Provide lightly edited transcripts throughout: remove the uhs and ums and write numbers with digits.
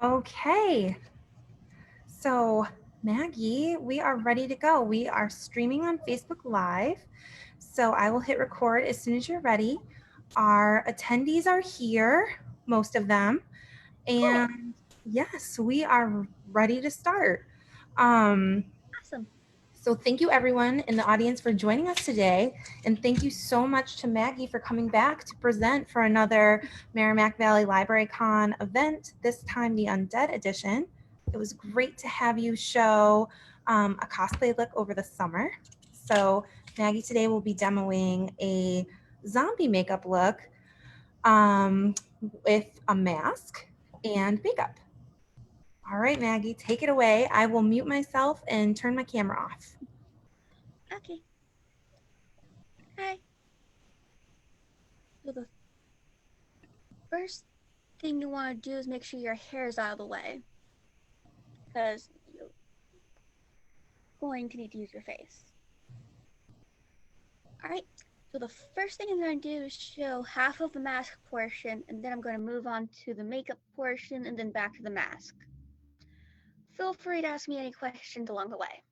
Okay, so Maggie, we are ready to go. We are streaming on Facebook Live. So I will hit record as soon as you're ready. Our attendees are here, most of them. Cool. And yes, we are ready to start. Um, Awesome. so thank you everyone in the audience for joining us today. And thank you so much to Maggie for coming back to present for another Merrimack Valley Library Con event, this time the Undead Edition. It was great to have you show a cosplay look over the summer. So Maggie today will be demoing a zombie makeup look with a mask and makeup. All right, Maggie, take it away. I will mute myself and turn my camera off. Okay. Hi. So the first thing you want to do is make sure your hair is out of the way, because you're going to need to use your face. All right. So the first thing I'm going to do is show half of the mask portion, and then I'm going to move on to the makeup portion, and then back to the mask. Feel free to ask me any questions along the way.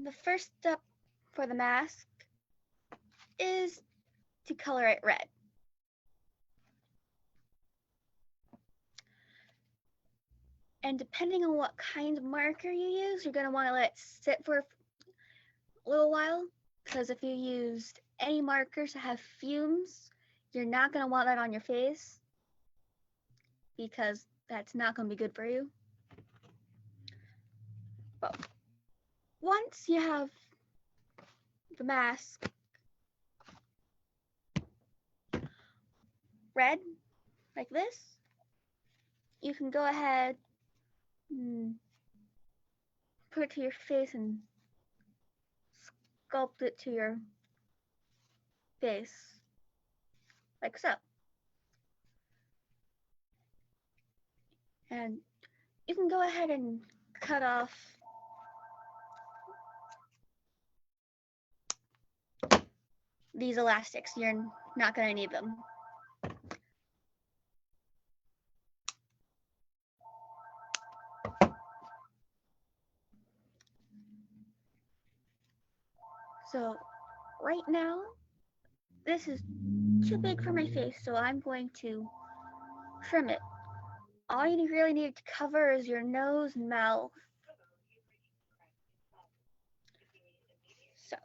The first step for the mask is to color it red. And depending on what kind of marker you use, you're going to want to let it sit for a little while, because if you used any markers that have fumes, you're not going to want that on your face, because that's not going to be good for you. But once you have the mask red, like this, you can go ahead and put it to your face and sculpt it to your face, like so. And you can go ahead and cut off these elastics. You're not going to need them. So right now, this is too big for my face, so I'm going to trim it. All you really need to cover is your nose and mouth. So,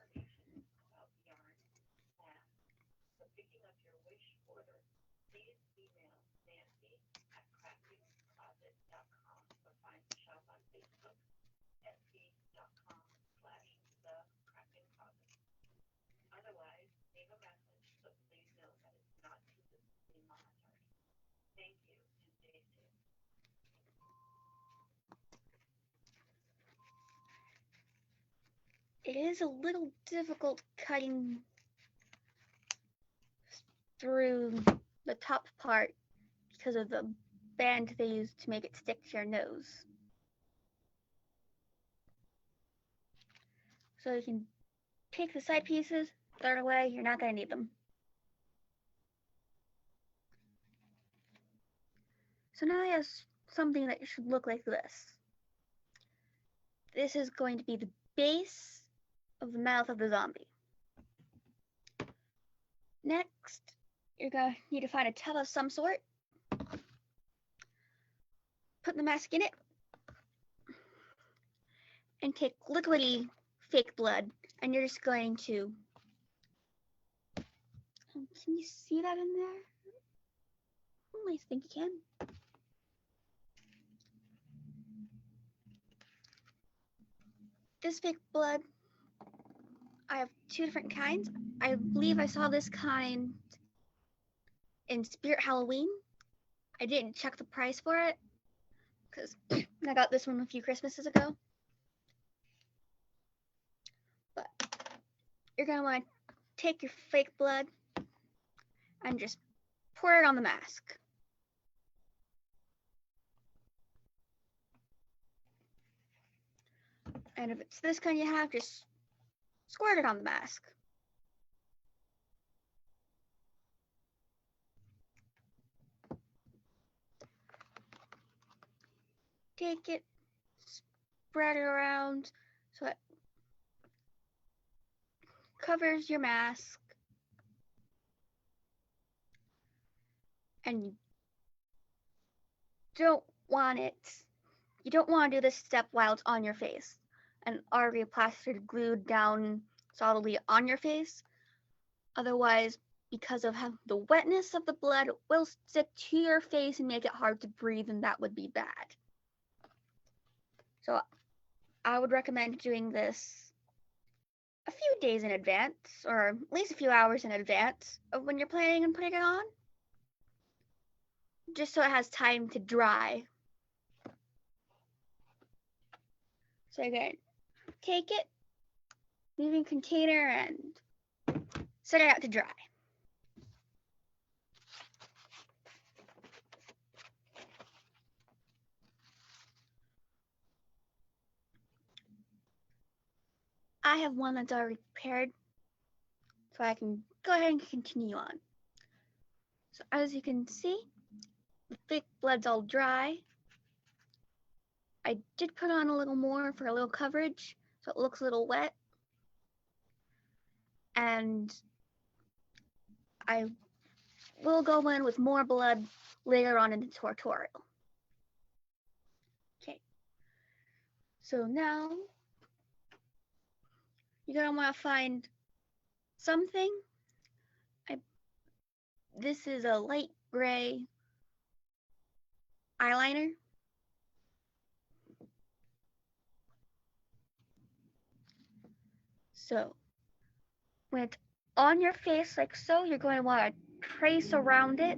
it is a little difficult cutting through the top part because of the band they use to make it stick to your nose. So you can take the side pieces, throw it away, you're not going to need them. So now I have something that should look like this. This is going to be the base of the mouth of the zombie. Next, you're going to need to find a tub of some sort, put the mask in it, and take liquidy fake blood, and you're just going to, can you see that in there? I think you can. This fake blood, I have two different kinds. I believe I saw this kind in Spirit Halloween. I didn't check the price for it because I got this one a few Christmases ago. But you're going to want to take your fake blood and just pour it on the mask. And if it's this kind you have, just squirt it on the mask. take it, spread it around so it covers your mask. And you don't want to do this step while it's on your face and already plastered, glued down solidly on your face. Otherwise, because of the wetness of the blood, it will stick to your face and make it hard to breathe, and that would be bad. So I would recommend doing this a few days in advance, or at least a few hours in advance of when you're planning on putting it on, just so it has time to dry. So again, take it, leave it in a container, and set it out to dry. I have one that's already prepared, so I can go ahead and continue on. So as you can see, the thick blood's all dry. I did put on a little more for a little coverage, so it looks a little wet. And I will go in with more blood later on in the tutorial. Okay, so now you're gonna wanna find something. This is a light gray eyeliner. So when it's on your face like so, you're going to want to trace around it.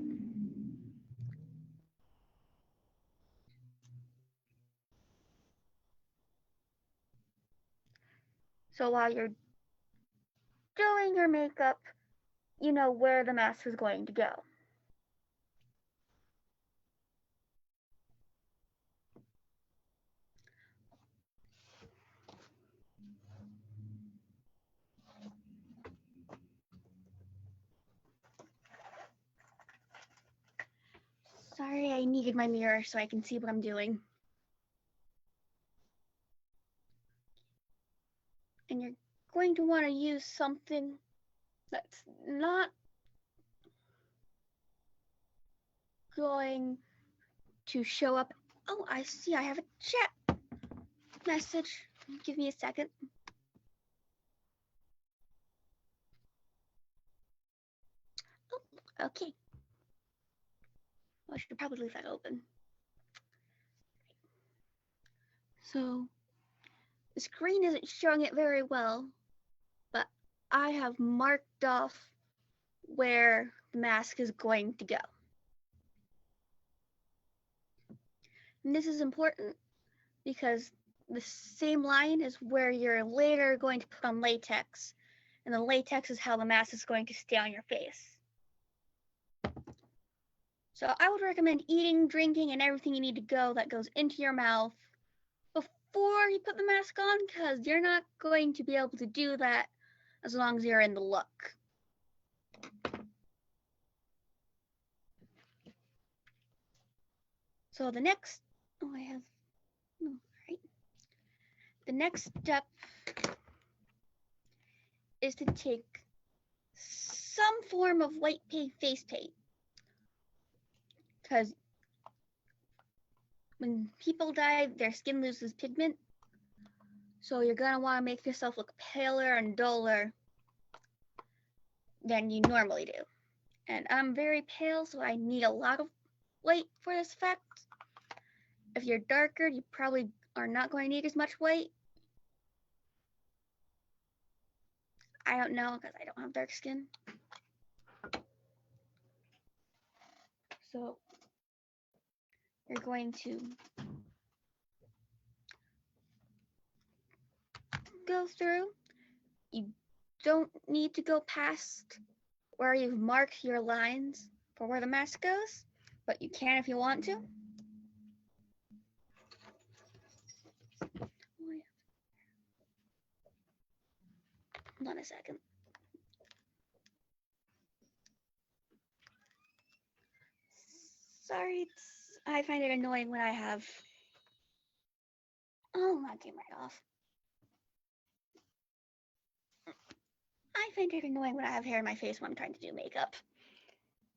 So while you're doing your makeup, you know where the mask is going to go. Sorry, I needed my mirror so I can see what I'm doing. And you're going to want to use something that's not going to show up. Oh, I see, I have a chat message. Give me a second. Oh, okay. I should probably leave that open. So the screen isn't showing it very well, but I have marked off where the mask is going to go. And this is important because the same line is where you're later going to put on latex, and the latex is how the mask is going to stay on your face. So I would recommend eating, drinking, and everything you need to go that goes into your mouth before you put the mask on, because you're not going to be able to do that as long as you're in the look. So the next, The next step is to take some form of white face paint, because when people die, their skin loses pigment. So you're gonna want to make yourself look paler and duller than you normally do. And I'm very pale, so I need a lot of white for this effect. If you're darker, you probably are not going to need as much white. I don't know, because I don't have dark skin. So you're going to go through. You don't need to go past where you've marked your lines for where the mask goes, but you can if you want to. Hold on a second. Sorry, I find it annoying when I have Oh, that came right off. I find it annoying when I have hair in my face when I'm trying to do makeup.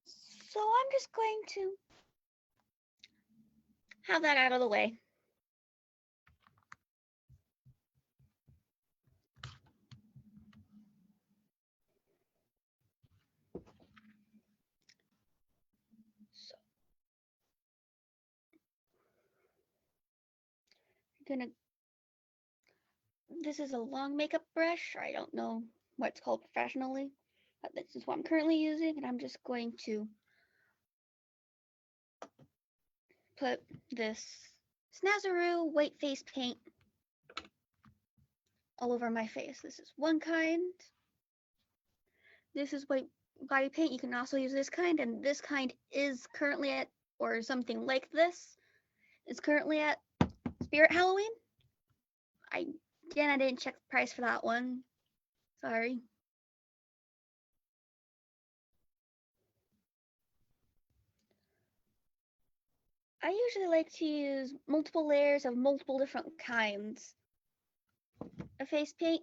So I'm just going to have that out of the way. So this is a long makeup brush. I don't know what it's called professionally, but this is what I'm currently using, and I'm just going to put this Snazaroo white face paint all over my face. This is one kind. This is white body paint. You can also use this kind, and this kind is currently at, or something like this, is currently at Spirit Halloween. I didn't check the price for that one. Sorry. I usually like to use multiple layers of multiple different kinds of face paint.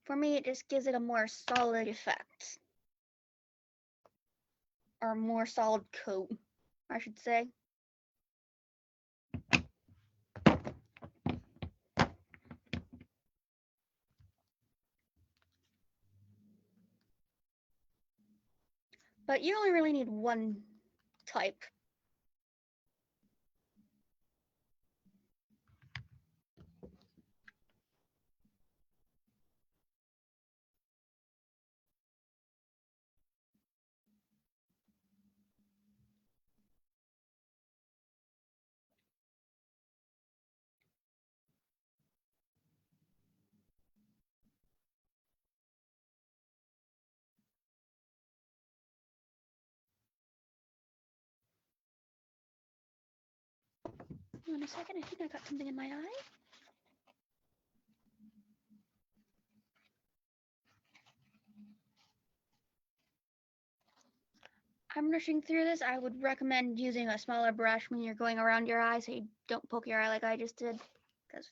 For me, it just gives it a more solid effect. Or a more solid coat, I should say. But you only really need one type. Hold on a second, I think I got something in my eye. I'm rushing through this. I would recommend using a smaller brush when you're going around your eye so you don't poke your eye like I just did, because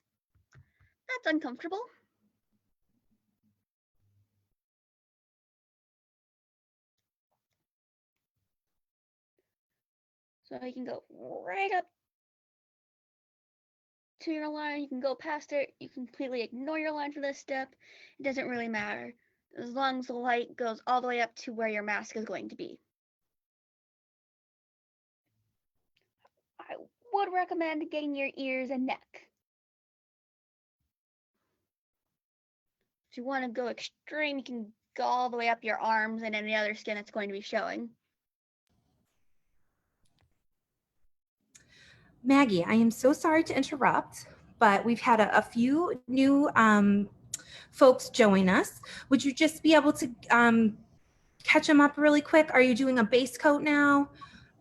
that's uncomfortable. So you can go right up to your line, you can go past it, you can completely ignore your line for this step. It doesn't really matter, as long as the light goes all the way up to where your mask is going to be. I would recommend getting your ears and neck. If you want to go extreme, you can go all the way up your arms and any other skin that's going to be showing. Maggie, I am so sorry to interrupt, but we've had a few new folks join us. Would you just be able to catch them up really quick? Are you doing a base coat now?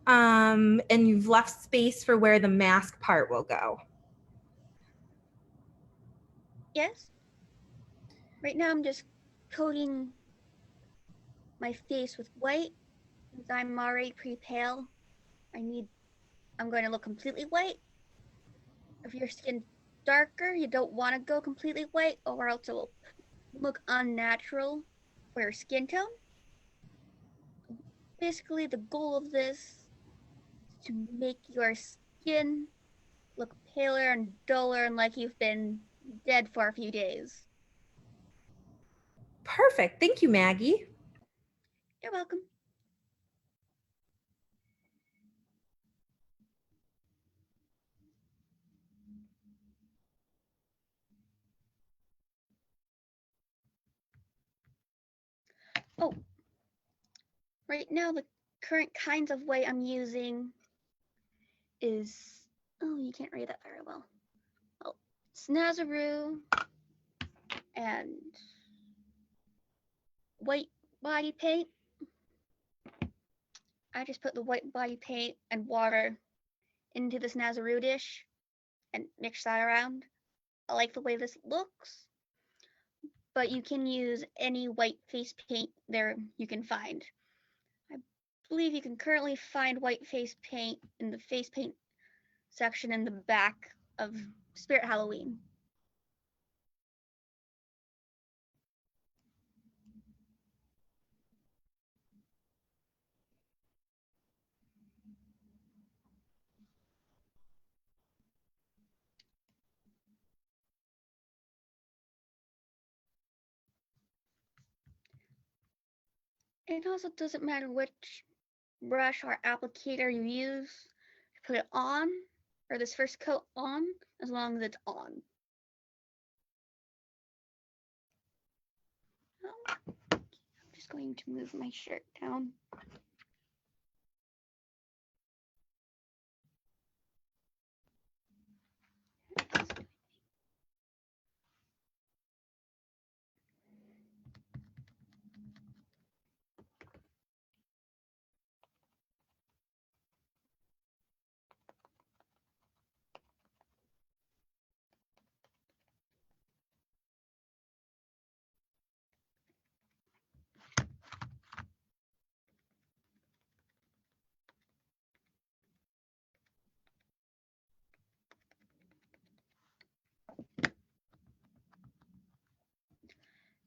And you've left space for where the mask part will go. Yes. Right now I'm just coating my face with white, since I'm already pretty pale. I'm going to look completely white. If your skin's darker, you don't want to go completely white, or else it will look unnatural for your skin tone. Basically, the goal of this is to make your skin look paler and duller and like you've been dead for a few days. Perfect. Thank you, Maggie. You're welcome. Oh, right now the current kinds of white I'm using is, oh, you can't read that very well. Oh, Snazaroo and white body paint. I just put the white body paint and water into this Snazaroo dish and mix that around. I like the way this looks, but you can use any white face paint there you can find. I believe you can currently find white face paint in the face paint section in the back of Spirit Halloween. It also doesn't matter which brush or applicator you use to put it on, or this first coat on, as long as it's on. I'm just going to move my shirt down.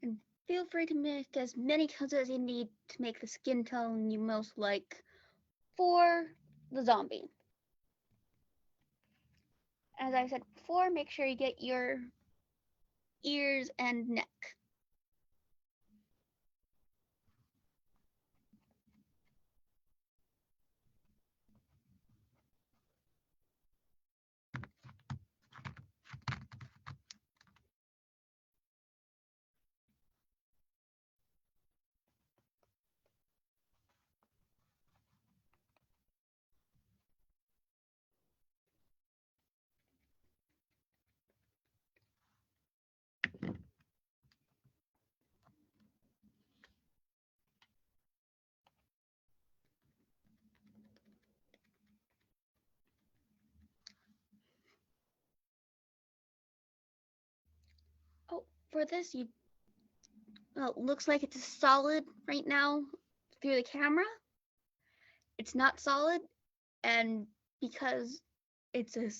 And feel free to make as many coats as you need to make the skin tone you most like for the zombie. As I said before, make sure you get your ears and neck. Oh, for this, you looks like it's solid right now through the camera. It's not solid, and because it's a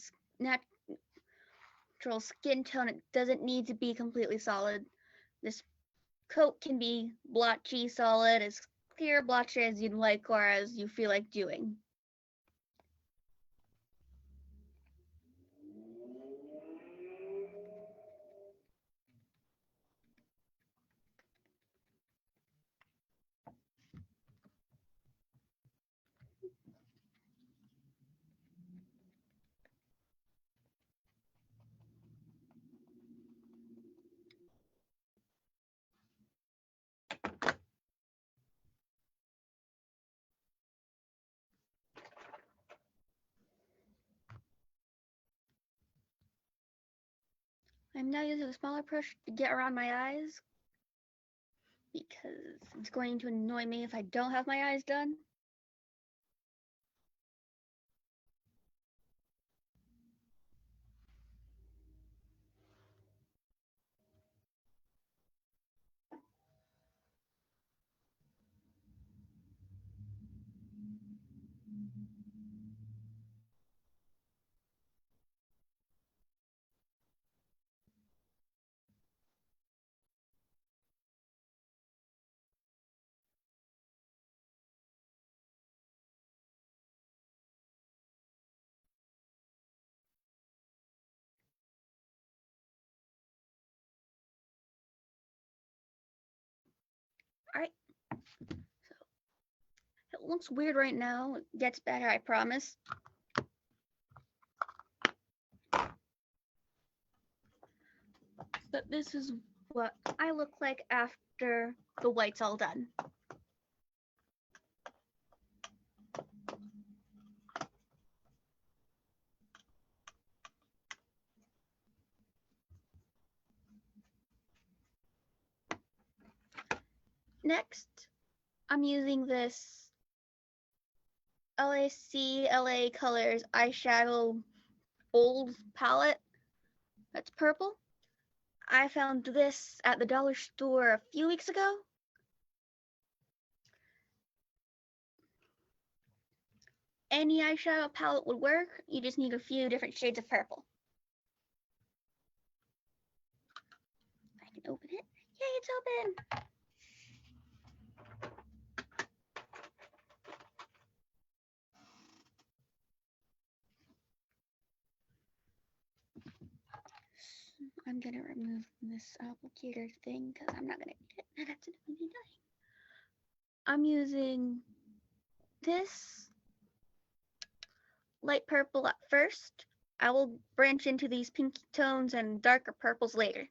natural skin tone, it doesn't need to be completely solid. This coat can be blotchy solid, as clear blotchy as you'd like or as you feel like doing. I'm now using a smaller brush to get around my eyes because it's going to annoy me if I don't have my eyes done. All right, so it looks weird right now. It gets better, I promise. But this is what I look like after the white's all done. Next, I'm using this LA Colors eyeshadow bold palette that's purple. I found this at the dollar store a few weeks ago. any eyeshadow palette would work. You just need a few different shades of purple. I can open it. Yay, it's open! I'm gonna remove this applicator thing because I'm not gonna need it. And that's another thing. I'm using this light purple at first. I will branch into these pinky tones and darker purples later.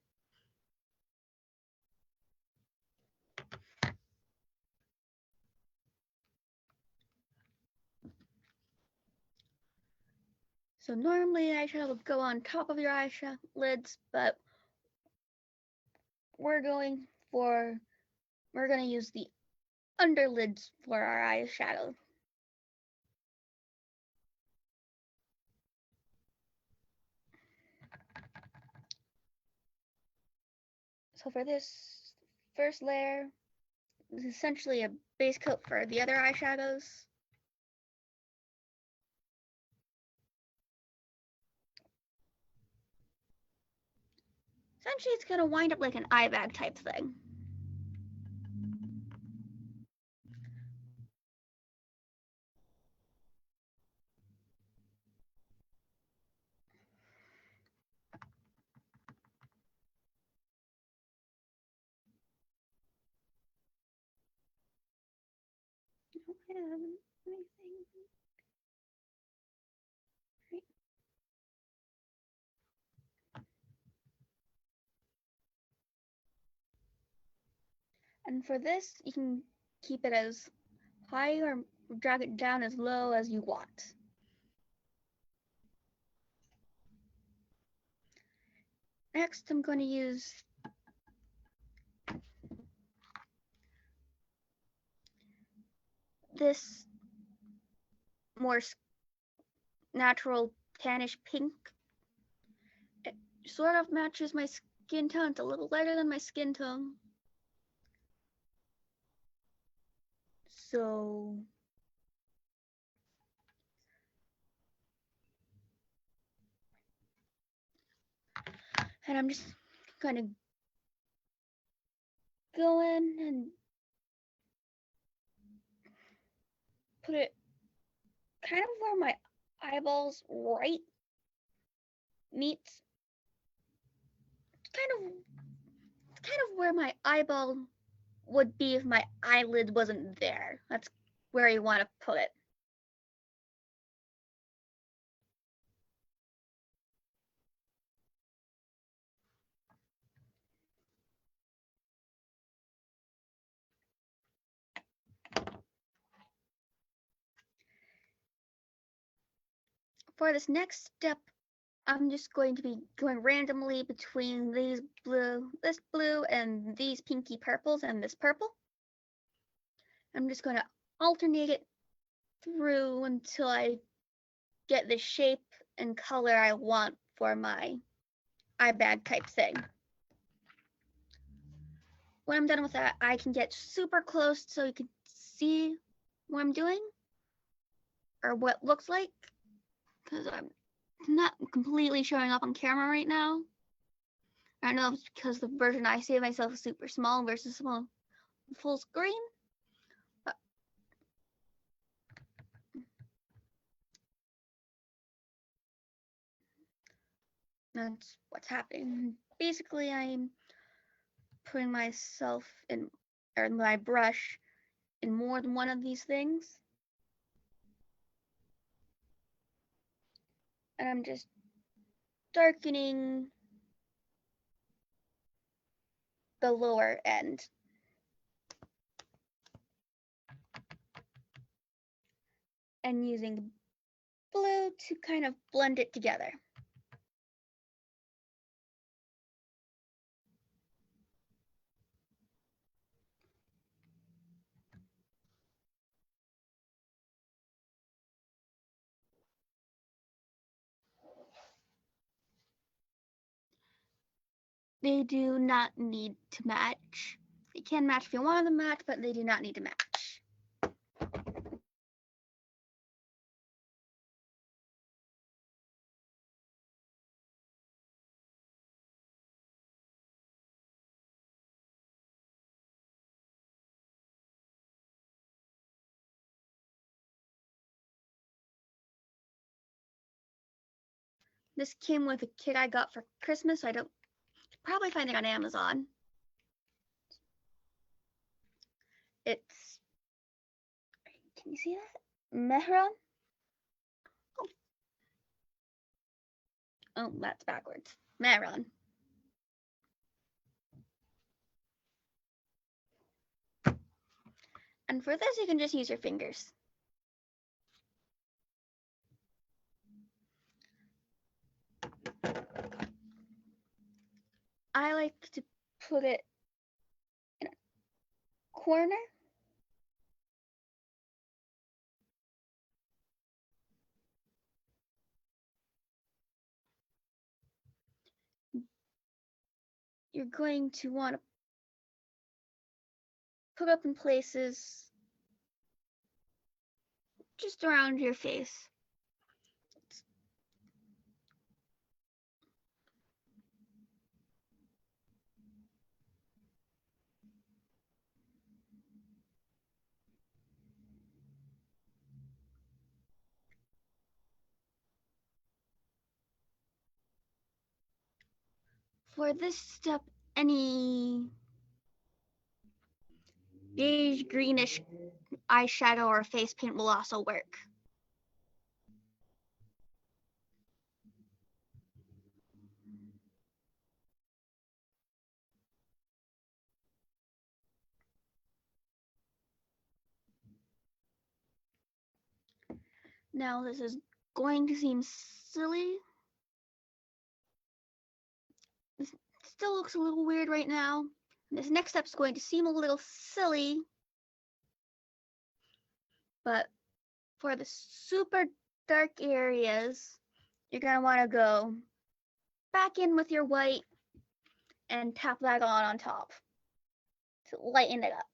So normally eyeshadow would go on top of your eyeshadow lids, but we're gonna use the underlids for our eyeshadow. So for this first layer, this is essentially a base coat for the other eyeshadows. Essentially, it's gonna wind up like an eye bag type thing. I don't have anything. Right. And for this, you can keep it as high or drag it down as low as you want. Next, I'm going to use this more natural tannish pink. It sort of matches my skin tone. It's a little lighter than my skin tone. So and I'm just going to go in and put it kind of where my eyeballs right meets. Kind of where my eyeball would be if my eyelid wasn't there. That's where you want to put it. For this next step, I'm just going to be going randomly between this blue and these pinky purples and this purple. I'm just going to alternate it through until I get the shape and color I want for my eye bag type thing. When I'm done with that, I can get super close so you can see what I'm doing or what it looks like, because I'm not completely showing up on camera right now. I don't know if it's because the version I see of myself is super small versus full screen. But that's what's happening. Basically, I'm putting myself in, or my brush in more than one of these things. And I'm just darkening the lower end. And using blue to kind of blend it together. They do not need to match. They can match if you want them to match, but they do not need to match. This came with a kit I got for Christmas, so I don't probably find it on Amazon. It's, can you see that? Mehron? Oh, that's backwards. Mehron. And for this, you can just use your fingers. I like to put it in a corner. You're going to want to put up in places just around your face. For this step, any beige greenish eyeshadow or face paint will also work. Now this is going to seem silly. This still looks a little weird right now. This next step is going to seem a little silly, but for the super dark areas, you're going to want to go back in with your white and tap that on top to lighten it up.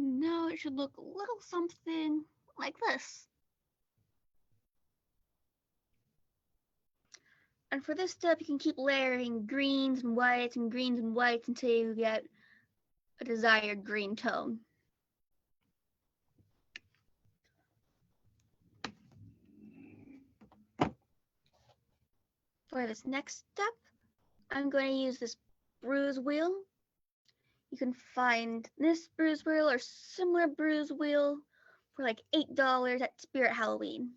So now it should look a little something like this. And for this step, you can keep layering greens and whites and greens and whites until you get a desired green tone. For this next step, I'm going to use this bruise wheel. You can find this bruise wheel or similar bruise wheel for like $8 at Spirit Halloween.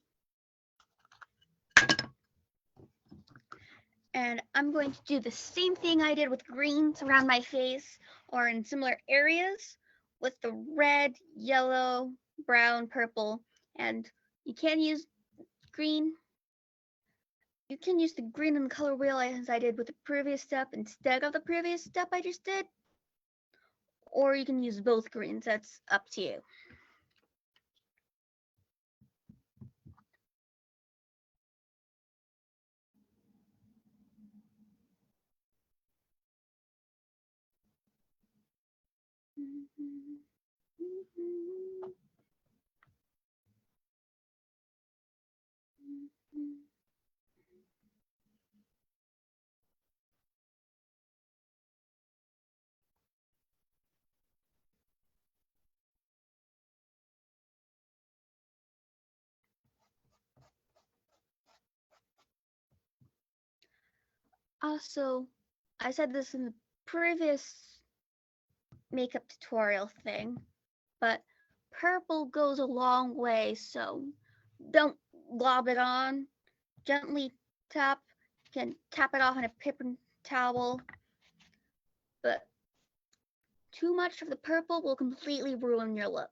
And I'm going to do the same thing I did with greens around my face or in similar areas with the red, yellow, brown, purple, and you can use green. You can use the green in the color wheel as I did with the previous step instead of the previous step I just did. Or you can use both greens, that's up to you. Also, I said this in the previous makeup tutorial thing, but purple goes a long way, so don't glob it on. Gently tap. You can tap it off in a paper towel, but too much of the purple will completely ruin your look.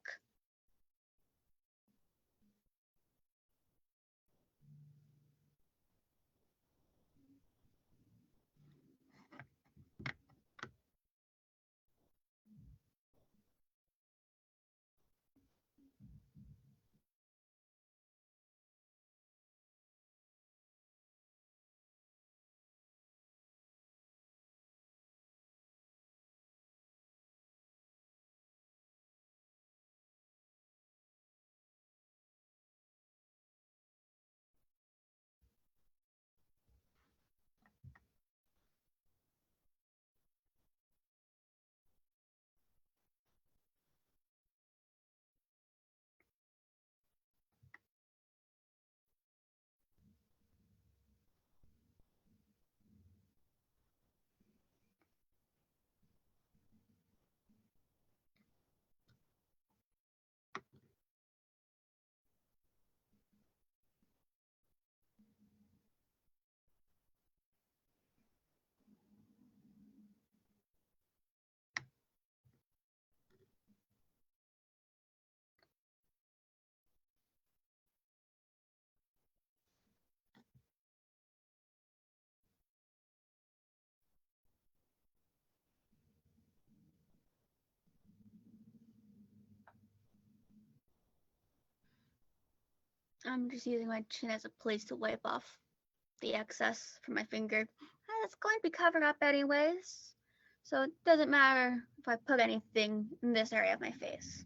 I'm just using my chin as a place to wipe off the excess from my finger. It's going to be covered up anyways, so it doesn't matter if I put anything in this area of my face.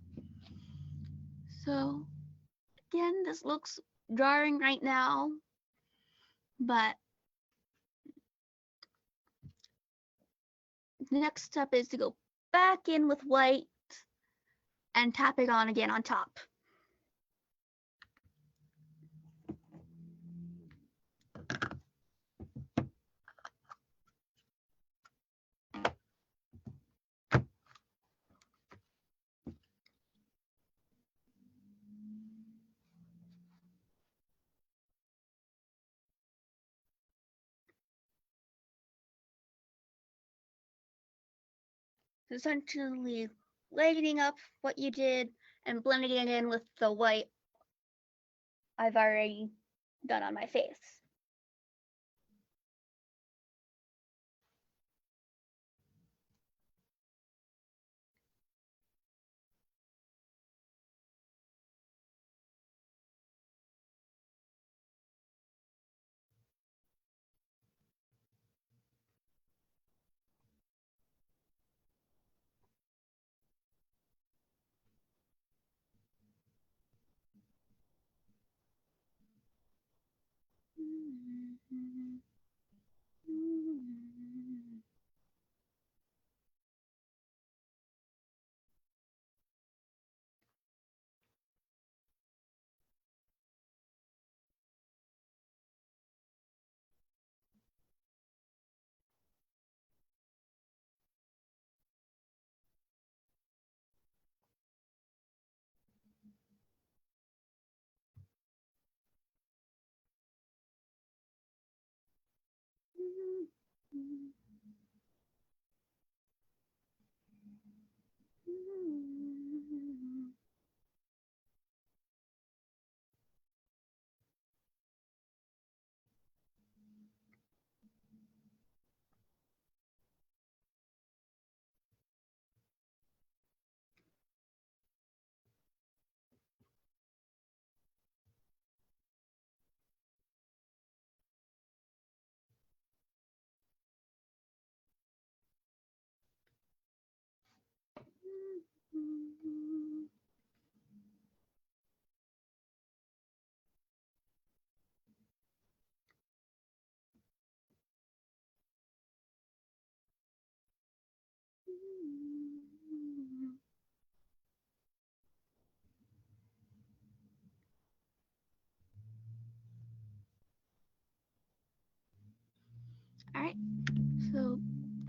So, again, this looks jarring right now, but the next step is to go back in with white and tap it on again on top. Essentially lightening up what you did and blending it in with the white I've already done on my face.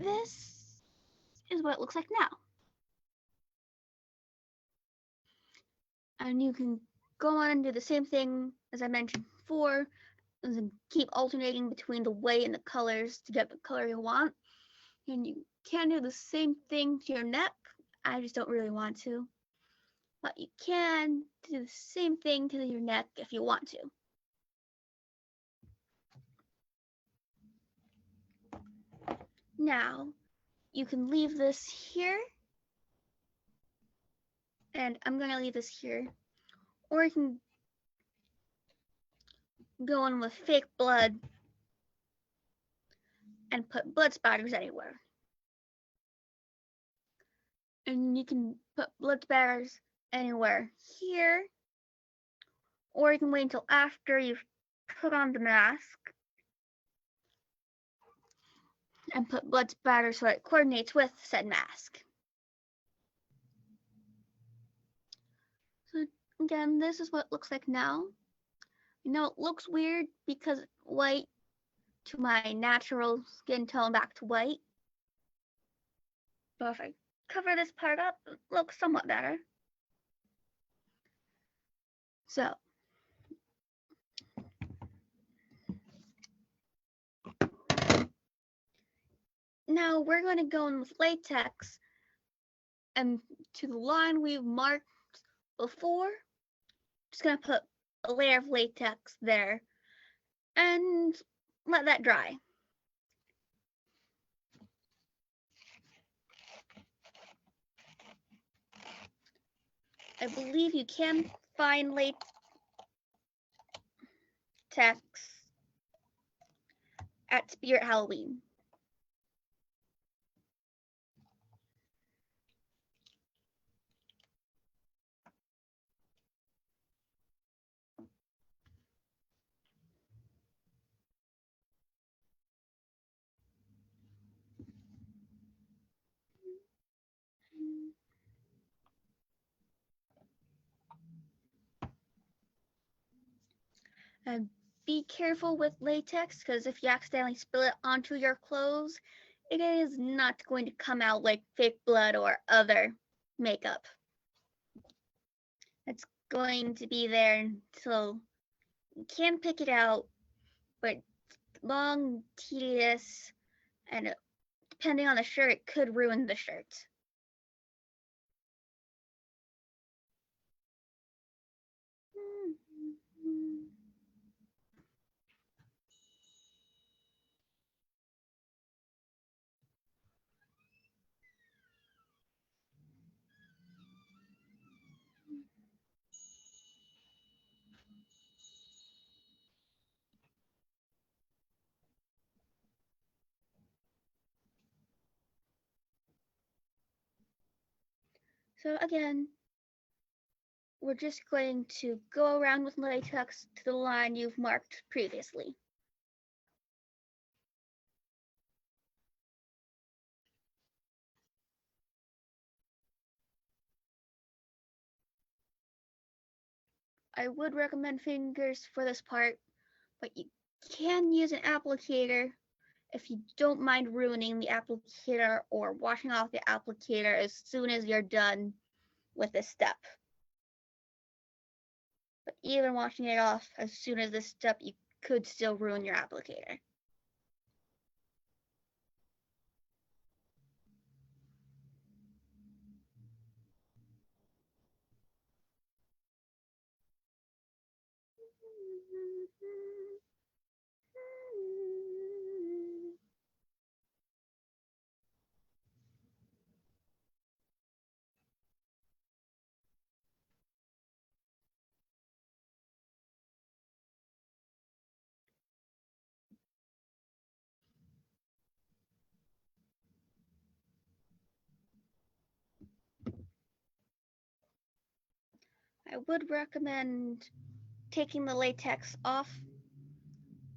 this is what it looks like now. And you can go on and do the same thing as I mentioned before, and keep alternating between the white and the colors to get the color you want. And you can do the same thing to your neck. I just don't really want to. But you can do the same thing to your neck if you want to. Now, you can leave this here. And I'm going to leave this here. Or you can go in with fake blood and put blood spatters anywhere. And you can put blood spatters anywhere here. Or you can wait until after you've put on the mask and put blood spatter so it coordinates with said mask. So again, this is what it looks like now. You know, it looks weird because it's white to my natural skin tone back to white. But if I cover this part up, it looks somewhat better. So now we're going to go in with latex and to the line we've marked before, just going to put a layer of latex there and let that dry. I believe you can find latex at Spirit Halloween. And be careful with latex because if you accidentally spill it onto your clothes, it is not going to come out like fake blood or other makeup. It's going to be there until you can pick it out, but long, tedious, and depending on the shirt, it could ruin the shirt. So again, we're just going to go around with latex to the line you've marked previously. I would recommend fingers for this part, but you can use an applicator if you don't mind ruining the applicator or washing off the applicator as soon as you're done with this step. But even washing it off as soon as this step, you could still ruin your applicator. I would recommend taking the latex off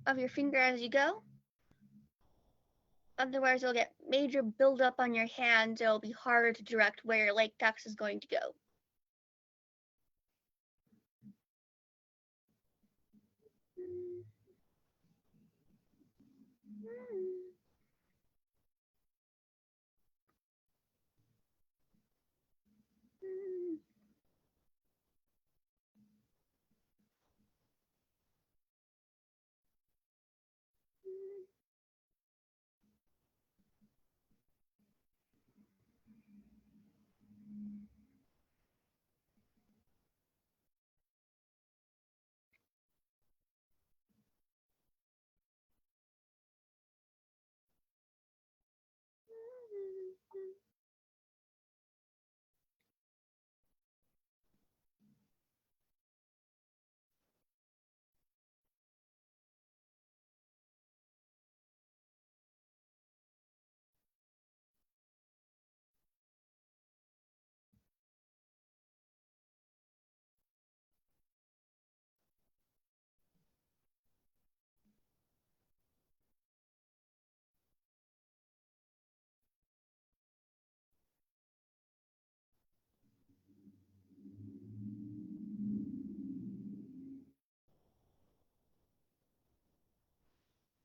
of your finger as you go. Otherwise, you'll get major buildup on your hands. It'll be harder to direct where your latex is going to go.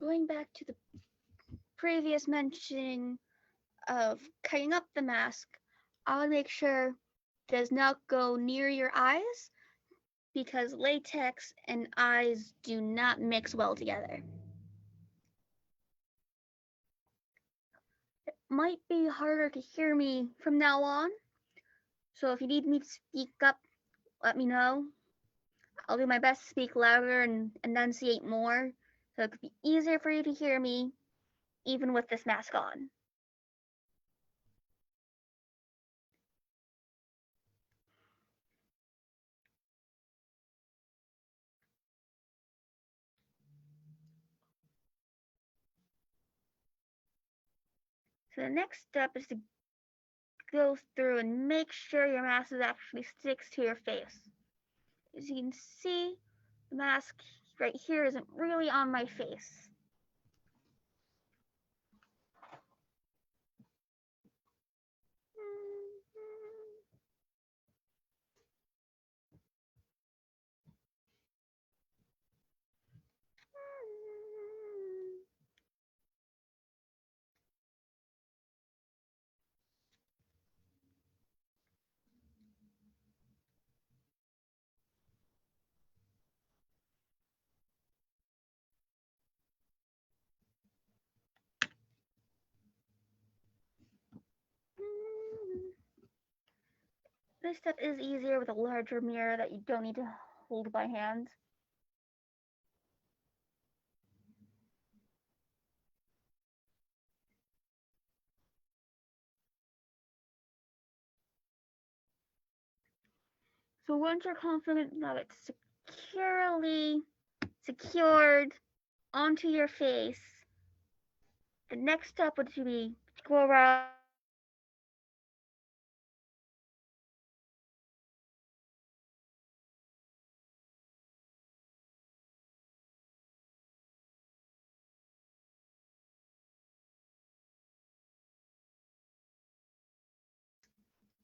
Going back to the previous mentioning of cutting up the mask, I would make sure it does not go near your eyes because latex and eyes do not mix well together. It might be harder to hear me from now on, so if you need me to speak up, let me know. I'll do my best to speak louder and enunciate more, so it could be easier for you to hear me, even with this mask on. So the next step is to go through and make sure your mask actually sticks to your face. As you can see, the mask right here isn't really on my face. This step is easier with a larger mirror that you don't need to hold by hand. So once you're confident that it's securely secured onto your face, the next step would be to go around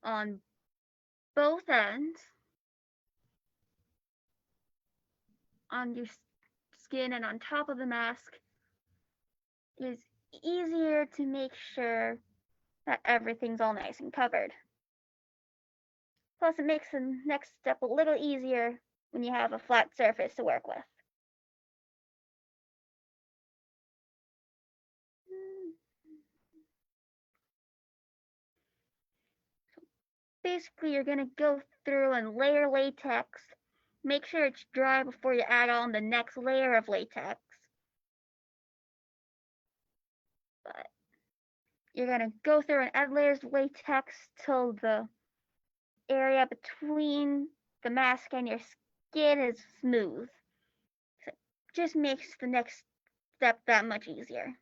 on both ends on your skin and on top of the mask. It is easier to make sure that everything's all nice and covered. Plus, it makes the next step a little easier when you have a flat surface to work with. Basically, you're going to go through and layer latex. Make sure it's dry before you add on the next layer of latex. But you're going to go through and add layers of latex till the area between the mask and your skin is smooth. So it just makes the next step that much easier.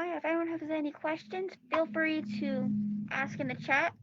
Oh yeah, if anyone has any questions, feel free to ask in the chat.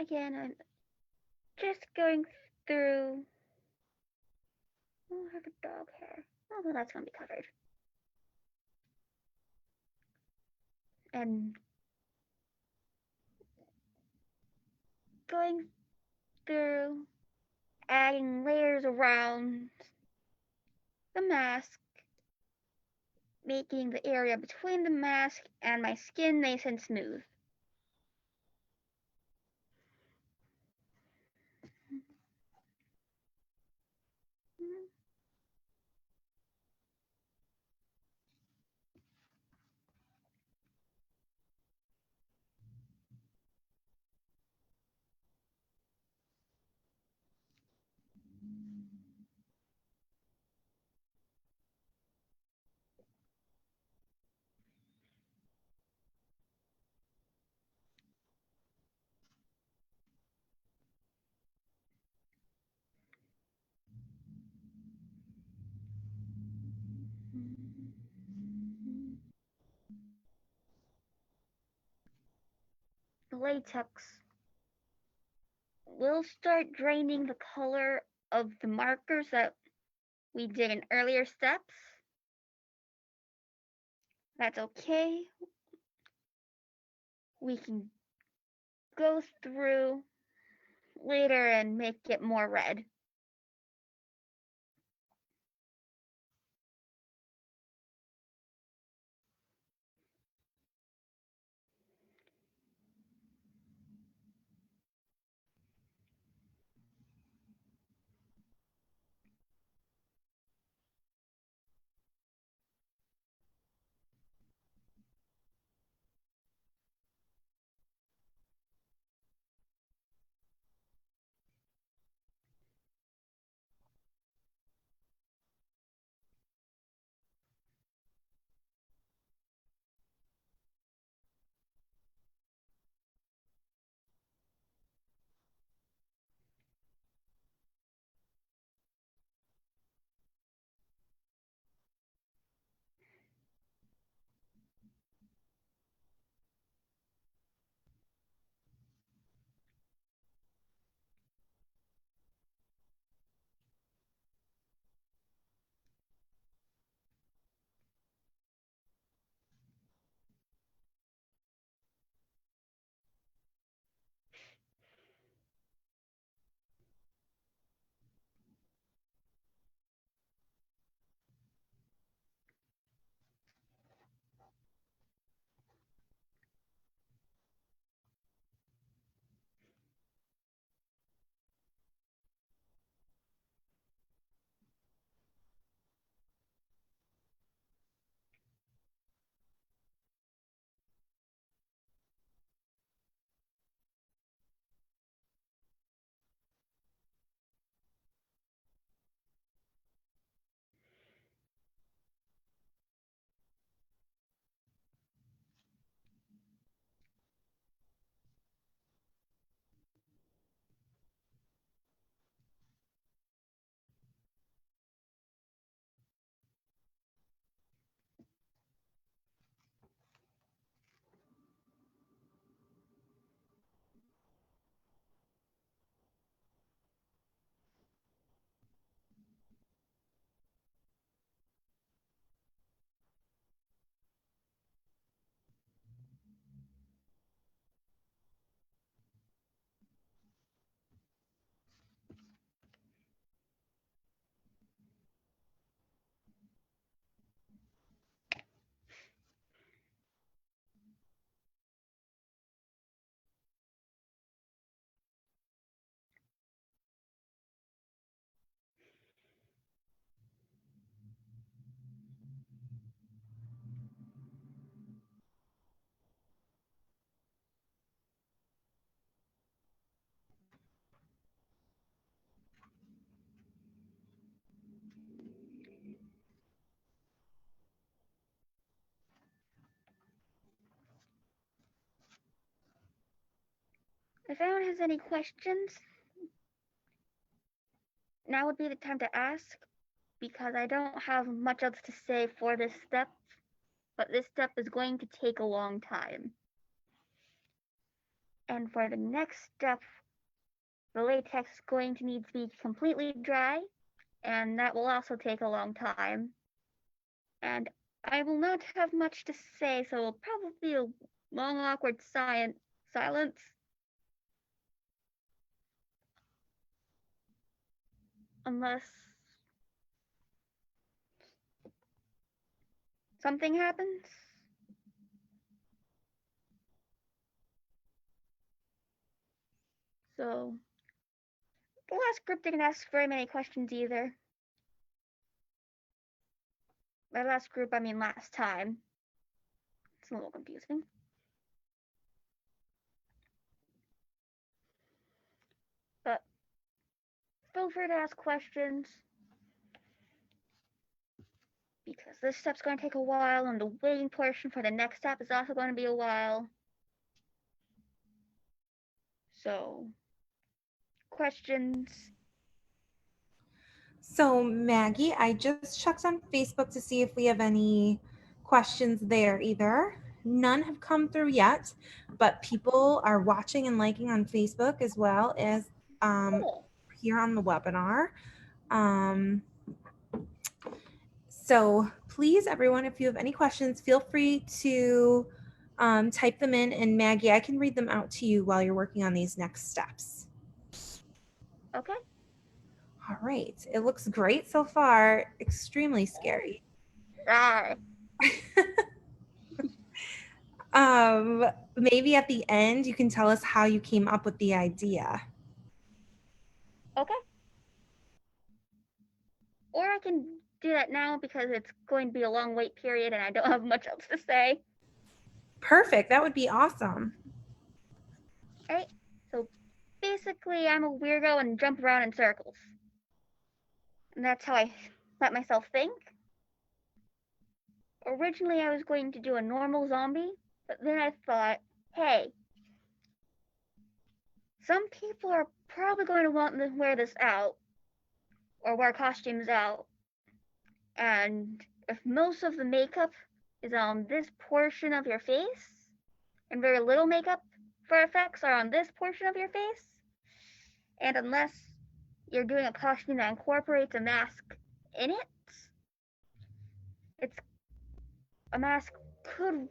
Again, I'm just going through. Oh, I have a dog hair. Oh, well, that's gonna be covered. And going through, adding layers around the mask, making the area between the mask and my skin nice and smooth. The latex will start draining the color of the markers that we did in earlier steps. That's okay. We can go through later and make it more red. If anyone has any questions, now would be the time to ask, because I don't have much else to say for this step, but this step is going to take a long time. And for the next step, the latex is going to need to be completely dry, and that will also take a long time. And I will not have much to say, so it'll probably be a long, awkward silence. Unless something happens. So, the last group didn't ask very many questions either. By last group, I mean last time. It's a little confusing. But feel free to ask questions, because this step's going to take a while, and the waiting portion for the next step is also going to be a while. So, questions? So, Maggie, I just checked on Facebook to see if we have any questions there either. None have come through yet, but people are watching and liking on Facebook as well as Cool. here on the webinar. So please, everyone, if you have any questions, feel free to type them in, and Maggie, I can read them out to you while you're working on these next steps. Okay. All right. It looks great so far. Extremely scary. Maybe at the end, you can tell us how you came up with the idea. Okay. Or I can do that now because it's going to be a long wait period and I don't have much else to say. Perfect. That would be awesome. All right. So basically, I'm a weirdo and jump around in circles. And that's how I let myself think. Originally, I was going to do a normal zombie, but then I thought, hey, some people are probably going to want to wear this out or wear costumes out. And if most of the makeup is on this portion of your face, and very little makeup for effects are on this portion of your face, and unless you're doing a costume that incorporates a mask in it, it's a mask could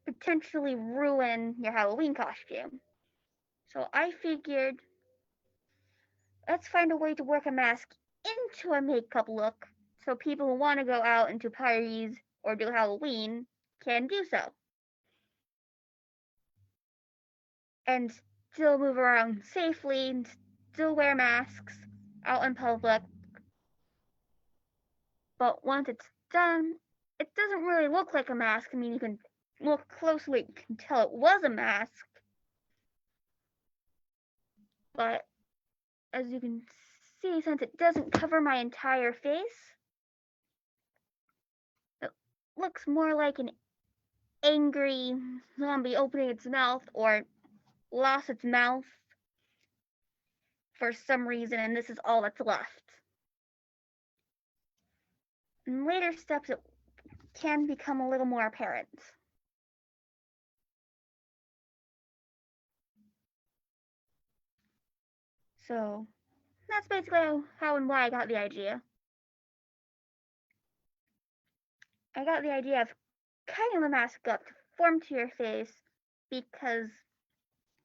potentially ruin your Halloween costume. So I figured, let's find a way to work a mask into a makeup look so people who want to go out into parties or do Halloween can do so. And still move around safely and still wear masks out in public. But once it's done, it doesn't really look like a mask. I mean, you can look closely, you can tell it was a mask. But as you can see, since it doesn't cover my entire face, it looks more like an angry zombie opening its mouth or lost its mouth for some reason, and this is all that's left. In later steps, it can become a little more apparent. So that's basically how and why I got the idea. I got the idea of cutting the mask up to form to your face because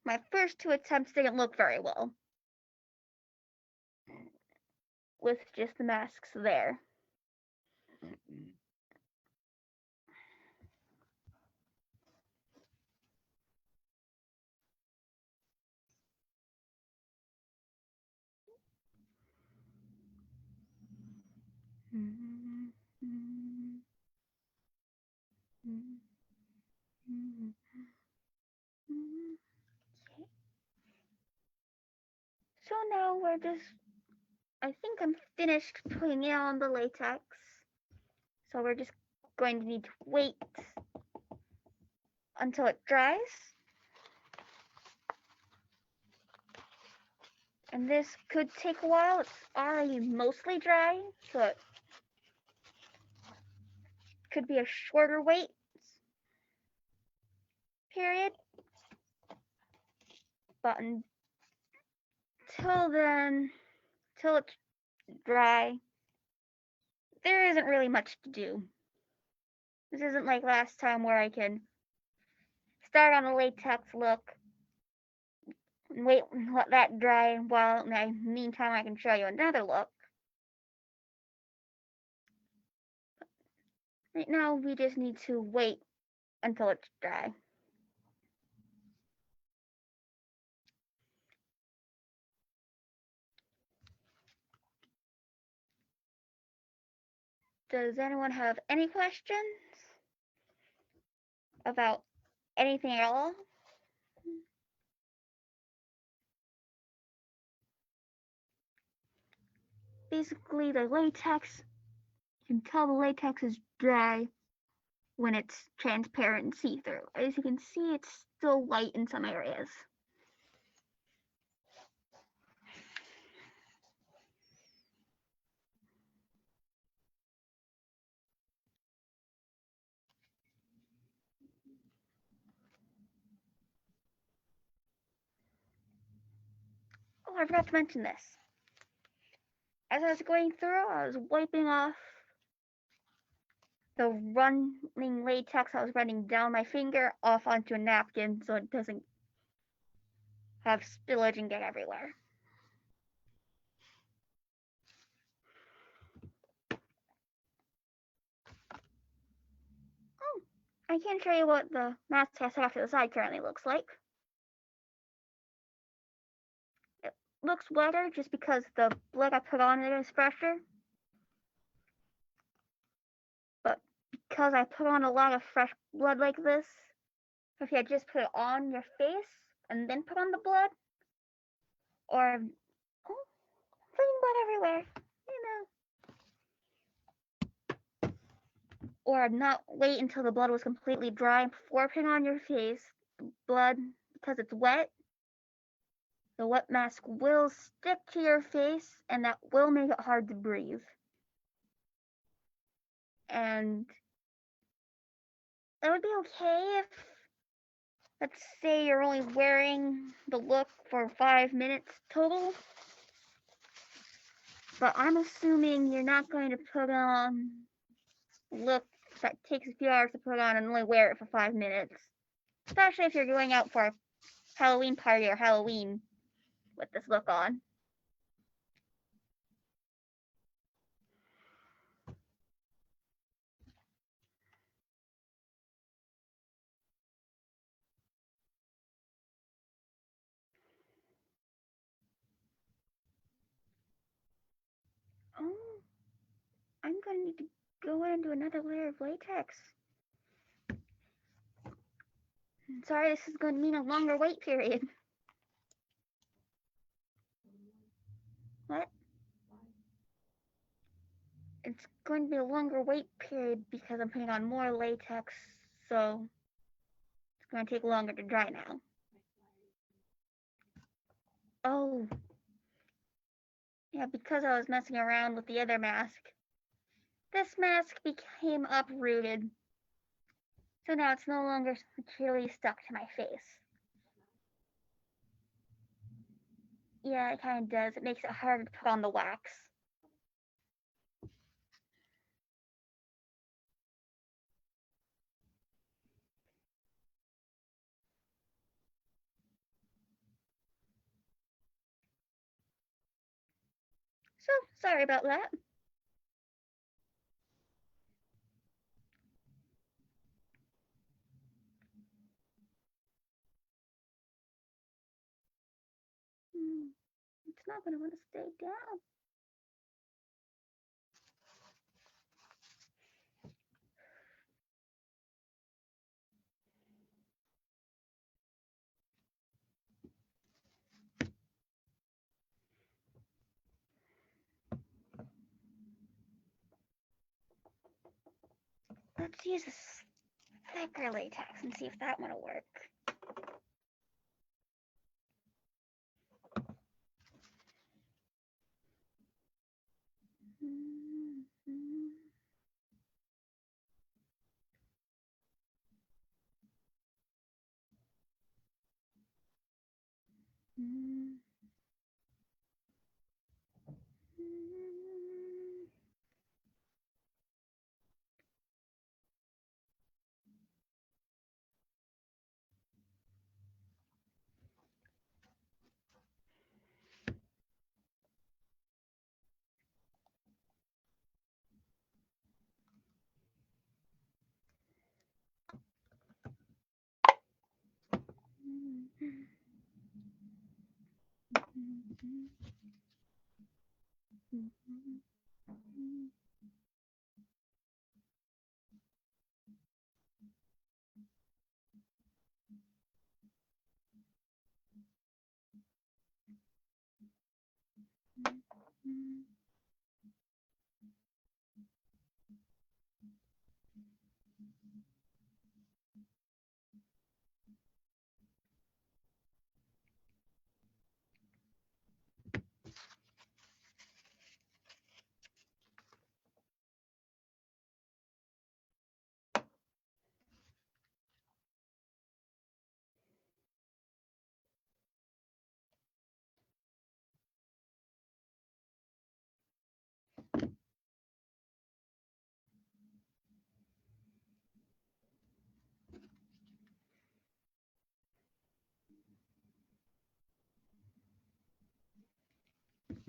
my first two attempts didn't look very well with just the masks there. So now I think I'm finished putting it on the latex. So we're just going to need to wait until it dries. And this could take a while. It's already mostly dry, so it could be a shorter wait period. But until then, till it's dry, there isn't really much to do. This isn't like last time where I can start on a latex look and wait and let that dry while in the meantime I can show you another look. Right now we just need to wait until it's dry. Does anyone have any questions about anything at all? Basically, the latex, you can tell the latex is dry when it's transparent and see-through. As you can see, it's still white in some areas. Oh, I forgot to mention this. As I was going through, I was wiping off the running latex I was running down my finger off onto a napkin so it doesn't have spillage and get everywhere. Oh, I can show you what the mask I set off to the side currently looks like. It looks wetter just because the blood I put on it is fresher. But because I put on a lot of fresh blood like this, if you had just put it on your face and then put on the blood, or putting blood everywhere, or not wait until the blood was completely dry before putting on your face. The blood, because it's wet, the wet mask will stick to your face and that will make it hard to breathe. And that would be okay if, let's say, you're only wearing the look for 5 minutes total. But I'm assuming you're not going to put on a look that takes a few hours to put on and only wear it for 5 minutes. Especially if you're going out for a Halloween party or Halloween with this look on. Oh, I'm going to need to go into another layer of latex. Sorry, this is going to mean a longer wait period. What? It's going to be a longer wait period because I'm putting on more latex, so it's going to take longer to dry now. Oh. Yeah, because I was messing around with the other mask. This mask became uprooted. So now it's no longer securely stuck to my face. Yeah, it kind of does. It makes it harder to put on the wax. So, sorry about that. It's not going to want to stay down. Let's use a thicker latex and see if that one will work.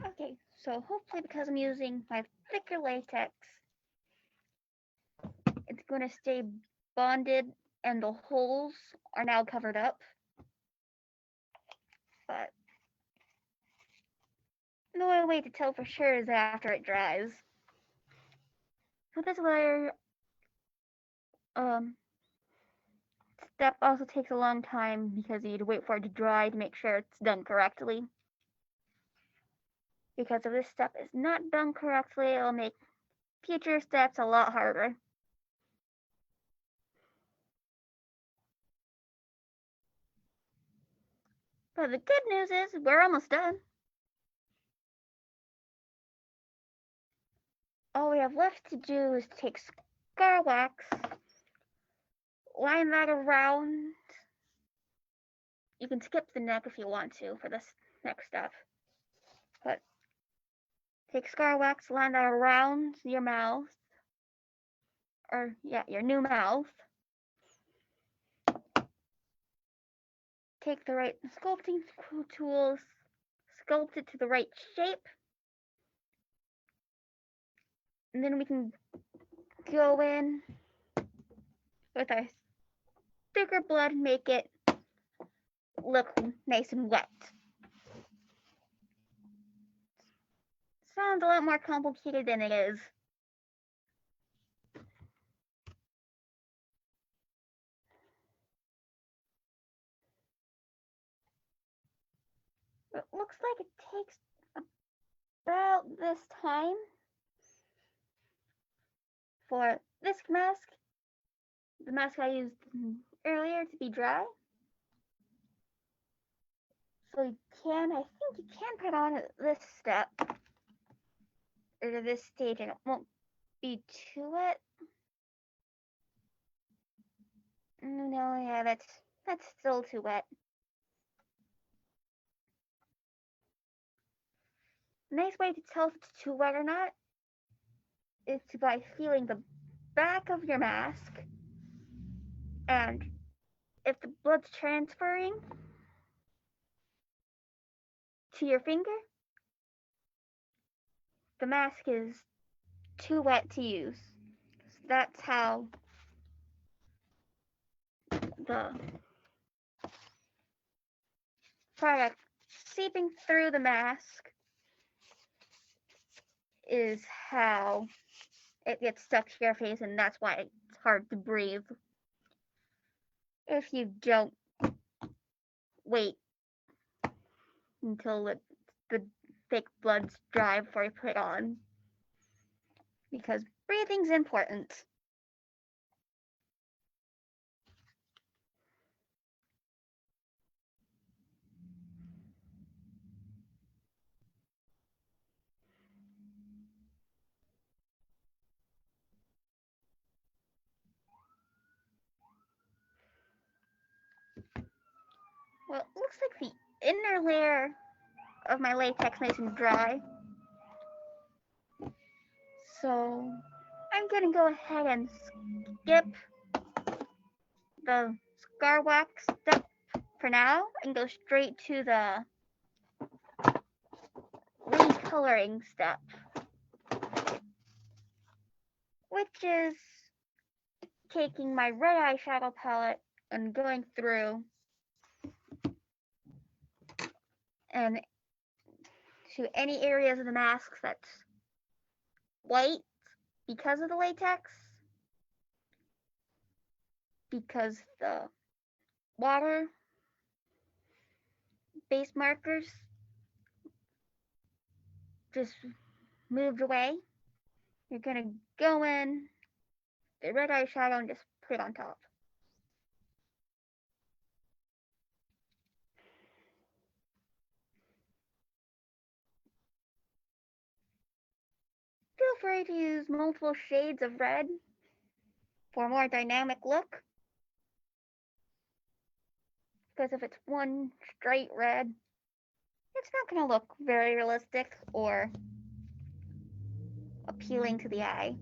Okay, so hopefully because I'm using my thicker latex, it's going to stay bonded and the holes are now covered up. But the only way to tell for sure is after it dries. So this layer step also takes a long time because you need to wait for it to dry to make sure it's done correctly. Because if this step is not done correctly, it'll make future steps a lot harder. But the good news is we're almost done. All we have left to do is take scar wax, line that around. You can skip the neck if you want to for this next step. But take scar wax, line that around your mouth. Or, yeah, your new mouth. Take the right sculpting tools, sculpt it to the right shape. And then we can go in with our thicker blood and make it look nice and wet. Sounds a lot more complicated than it is. It looks like it takes about this time for this mask, the mask I used earlier, to be dry. So I think you can put on this step, or this stage, and it won't be too wet. No, yeah, that's still too wet. A nice way to tell if it's too wet or not is by feeling the back of your mask, and if the blood's transferring to your finger, the mask is too wet to use. So that's how the product seeping through the mask is how it gets stuck to your face, and that's why it's hard to breathe if you don't wait until the fake blood's dry before you put it on, because breathing's important. Well, it looks like the inner layer of my latex nice and dry. So I'm gonna go ahead and skip the scar wax step for now and go straight to the recoloring step, which is taking my red eyeshadow palette and going through and to any areas of the mask that's white because of the latex, because the water base markers just moved away. You're gonna go in the red eyeshadow and just put it on top. Feel free to use multiple shades of red for a more dynamic look, because if it's one straight red, it's not going to look very realistic or appealing to the eye.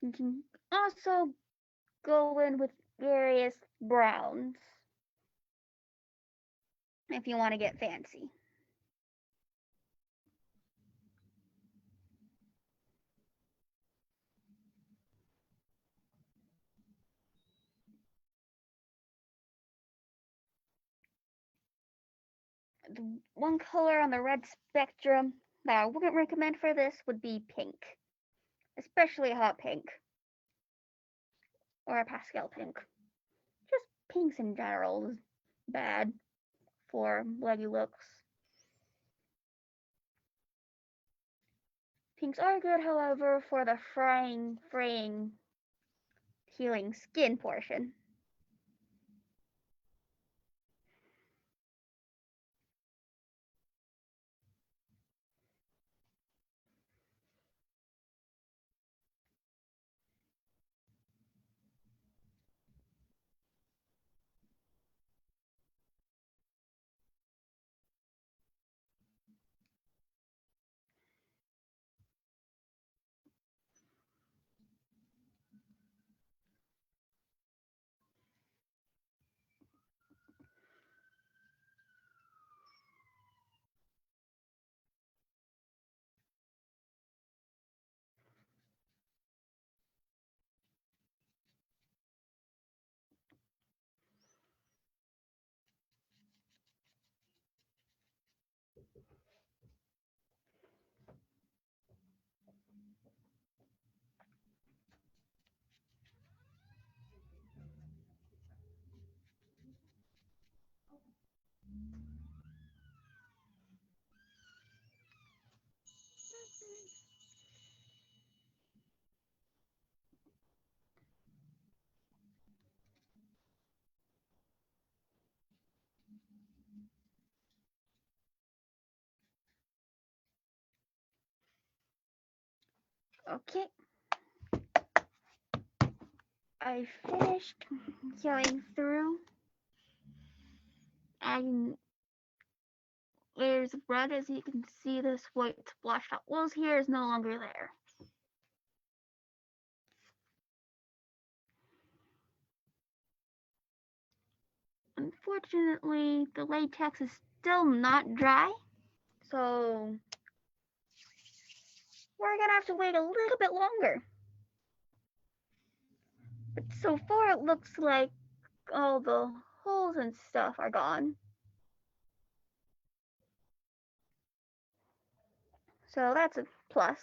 You can also go in with various browns if you want to get fancy. The one color on the red spectrum that I wouldn't recommend for this would be pink, especially a hot pink or a pastel pink. Just pinks in general is bad for leggy looks. Pinks are good, however, for the fraying, healing skin portion. Okay, I finished going through adding layers of red. As you can see, this white splashed out walls here is no longer there. Unfortunately, the latex is still not dry, so we're gonna have to wait a little bit longer. But so far it looks like all the holes and stuff are gone. So that's a plus.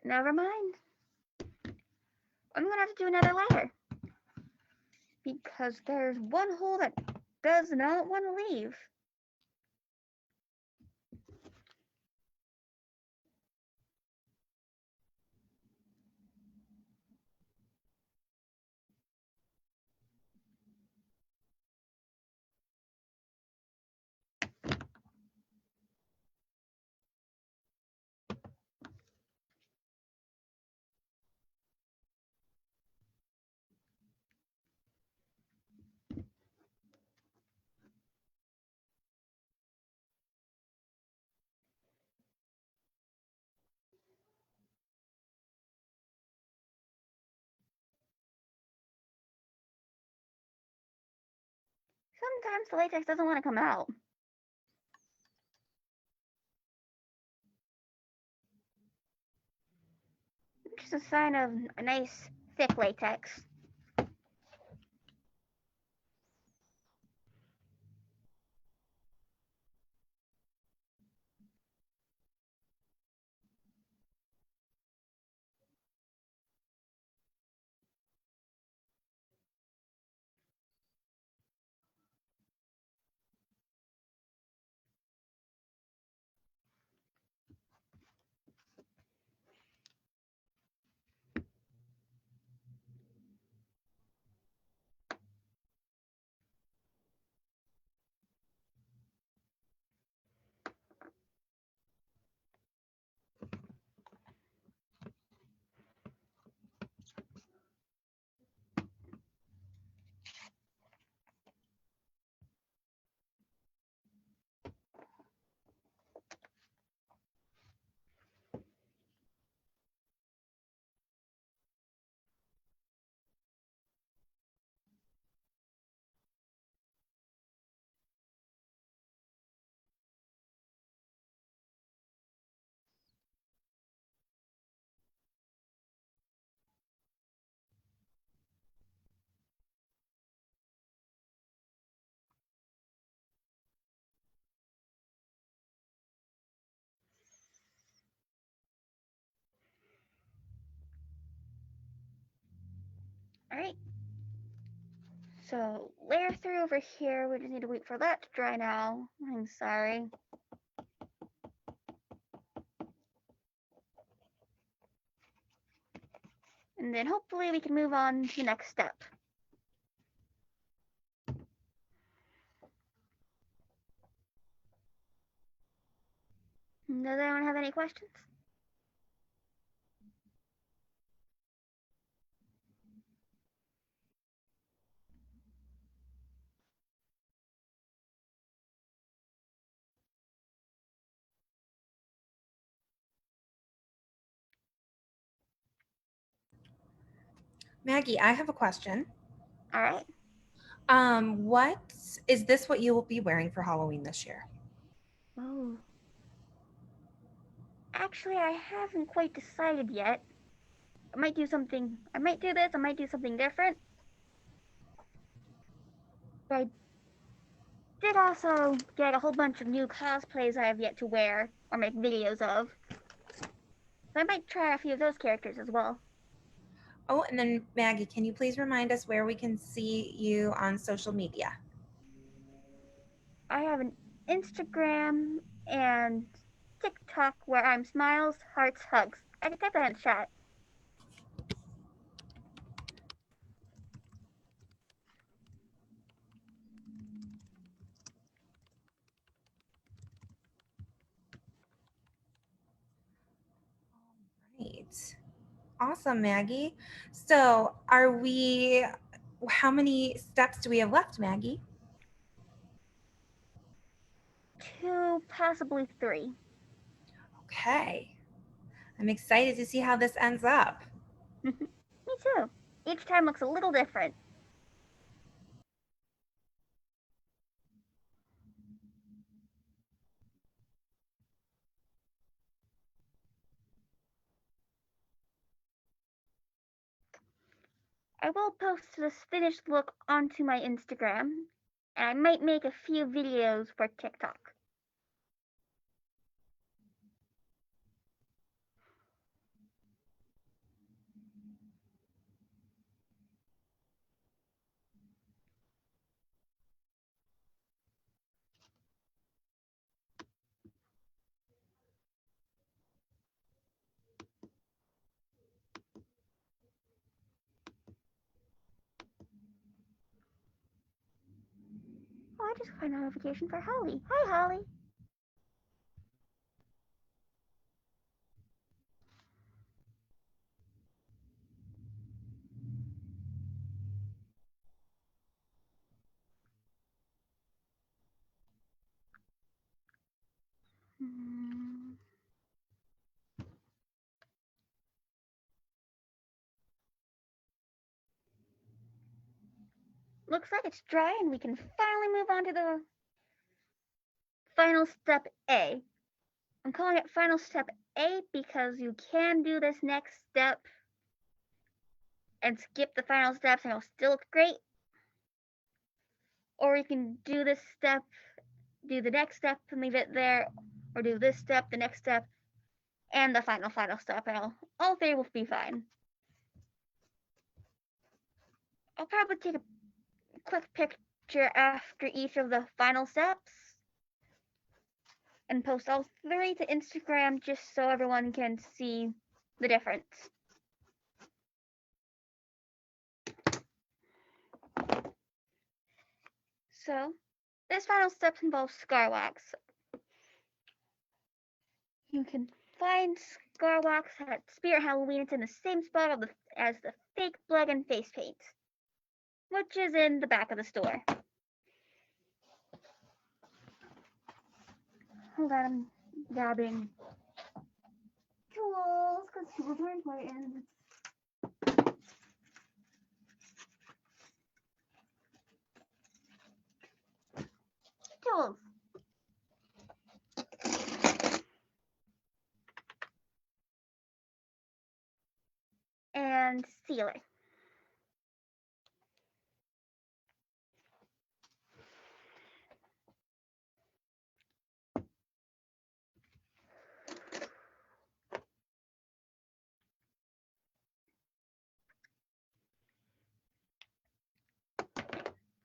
Never mind. I'm gonna have to do another layer, because there's one hole that does not want to leave. sometimes the latex doesn't want to come out. Which is a sign of a nice, thick latex. Alright. So, layer 3 over here, we just need to wait for that to dry now. I'm sorry. And then hopefully we can move on to the next step. Does anyone have any questions? Maggie, I have a question. Alright. What is this what you will be wearing for Halloween this year? Oh. Actually, I haven't quite decided yet. I might do this, I might do something different. But I did also get a whole bunch of new cosplays I have yet to wear or make videos of. So I might try a few of those characters as well. Oh, and then Maggie, can you please remind us where we can see you on social media? I have an Instagram and TikTok where I'm smiles, hearts, hugs. I can type that in the chat. Right. Awesome, Maggie. So how many steps do we have left, Maggie? 2, possibly 3. Okay. I'm excited to see how this ends up. Me too. Each time looks a little different. I will post this finished look onto my Instagram, and I might make a few videos for TikTok. Oh, I just got a notification for Holly. Hi, Holly. looks like it's dry and we can finally move on to the final step A. I'm calling it final step A because you can do this next step and skip the final steps and it'll still look great. Or you can do this step, do the next step and leave it there, or do this step, the next step, and the final step, and all three will be fine. I'll probably take a quick picture after each of the final steps and post all three to Instagram just so everyone can see the difference. So, this final step involves scar wax. You can find scar wax at Spirit Halloween. It's in the same spot as the fake blood and face paint, which is in the back of the store. Hold on, I'm grabbing tools because tools are important. Tools. And sealer.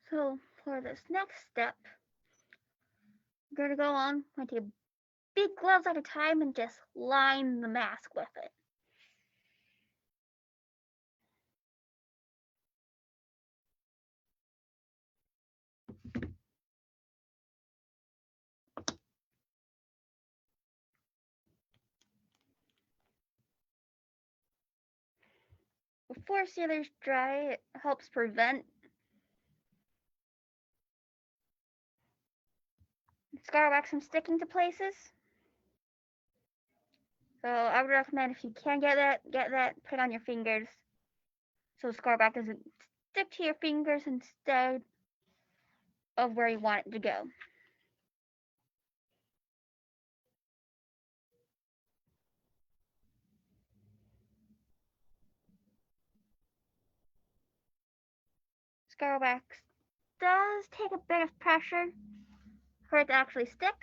So for this next step, I'm going to go on, I'm going to take big gloves at a time and just line the mask with it. Before sealers dry, it helps prevent scar wax from sticking to places. So I would recommend if you can get that, put it on your fingers so scar wax doesn't stick to your fingers instead of where you want it to go. Scar wax does take a bit of pressure for it to actually stick.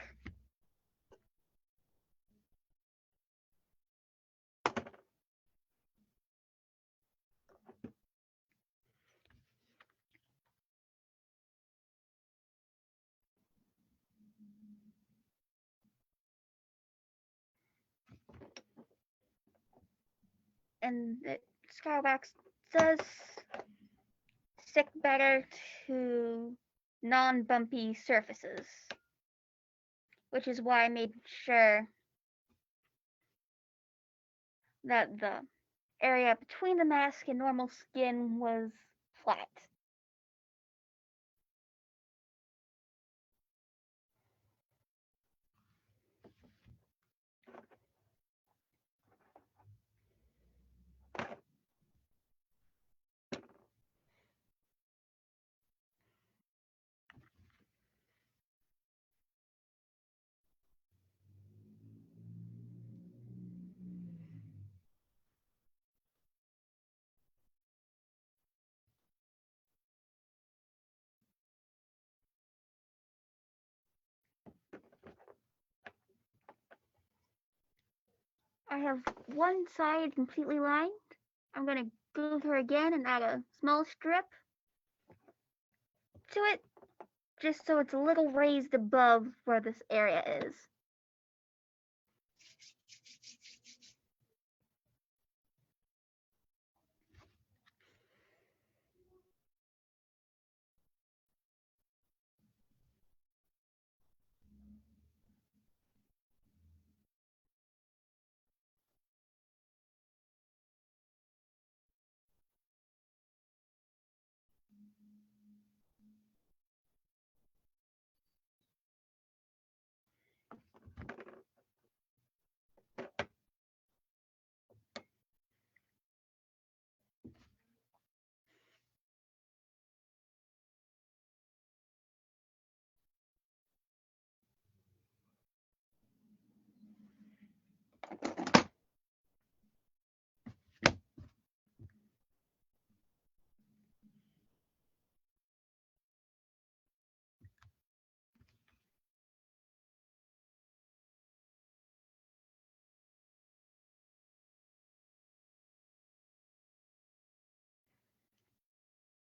And the scar wax does stick better to non-bumpy surfaces, which is why I made sure that the area between the mask and normal skin was flat. I have one side completely lined. I'm going to go through again and add a small strip to it, just so it's a little raised above where this area is.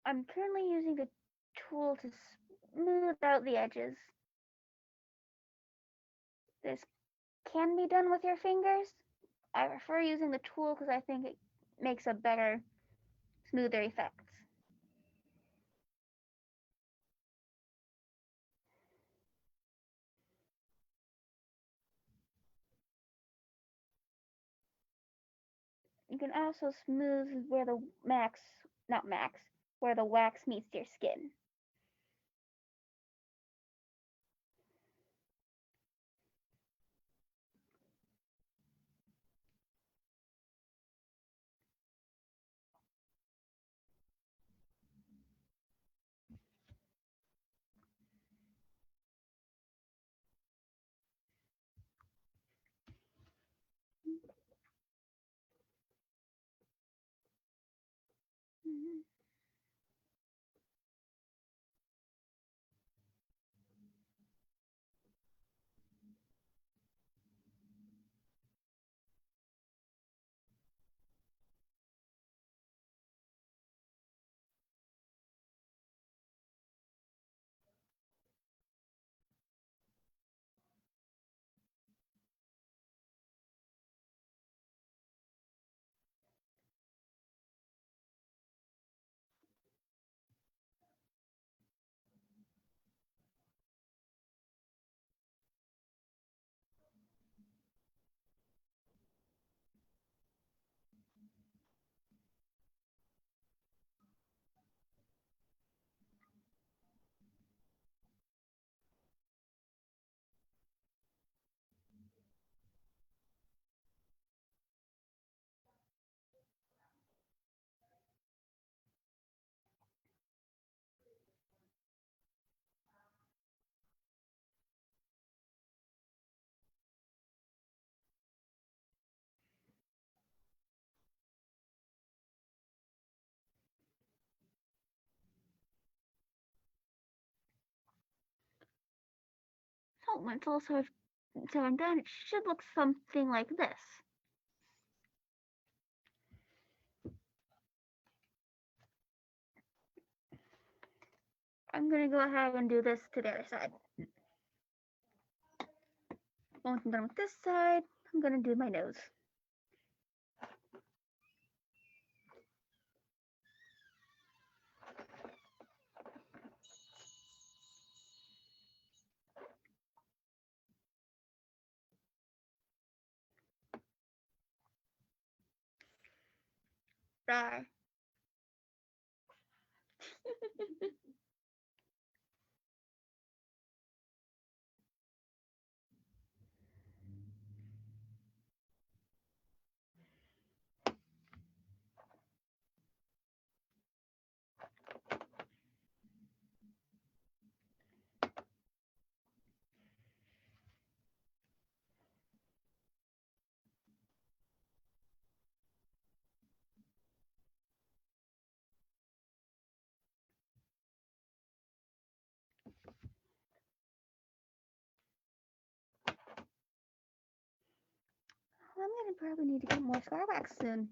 I'm currently using the tool to smooth out the edges. This can be done with your fingers. I prefer using the tool because I think it makes a better, smoother effect. You can also smooth where the where the wax meets your skin. So once also so I'm done, it should look something like this. I'm gonna go ahead and do this to the other side. Once I'm done with this side, I'm gonna do my nose. There. I'm gonna probably need to get more scar wax soon.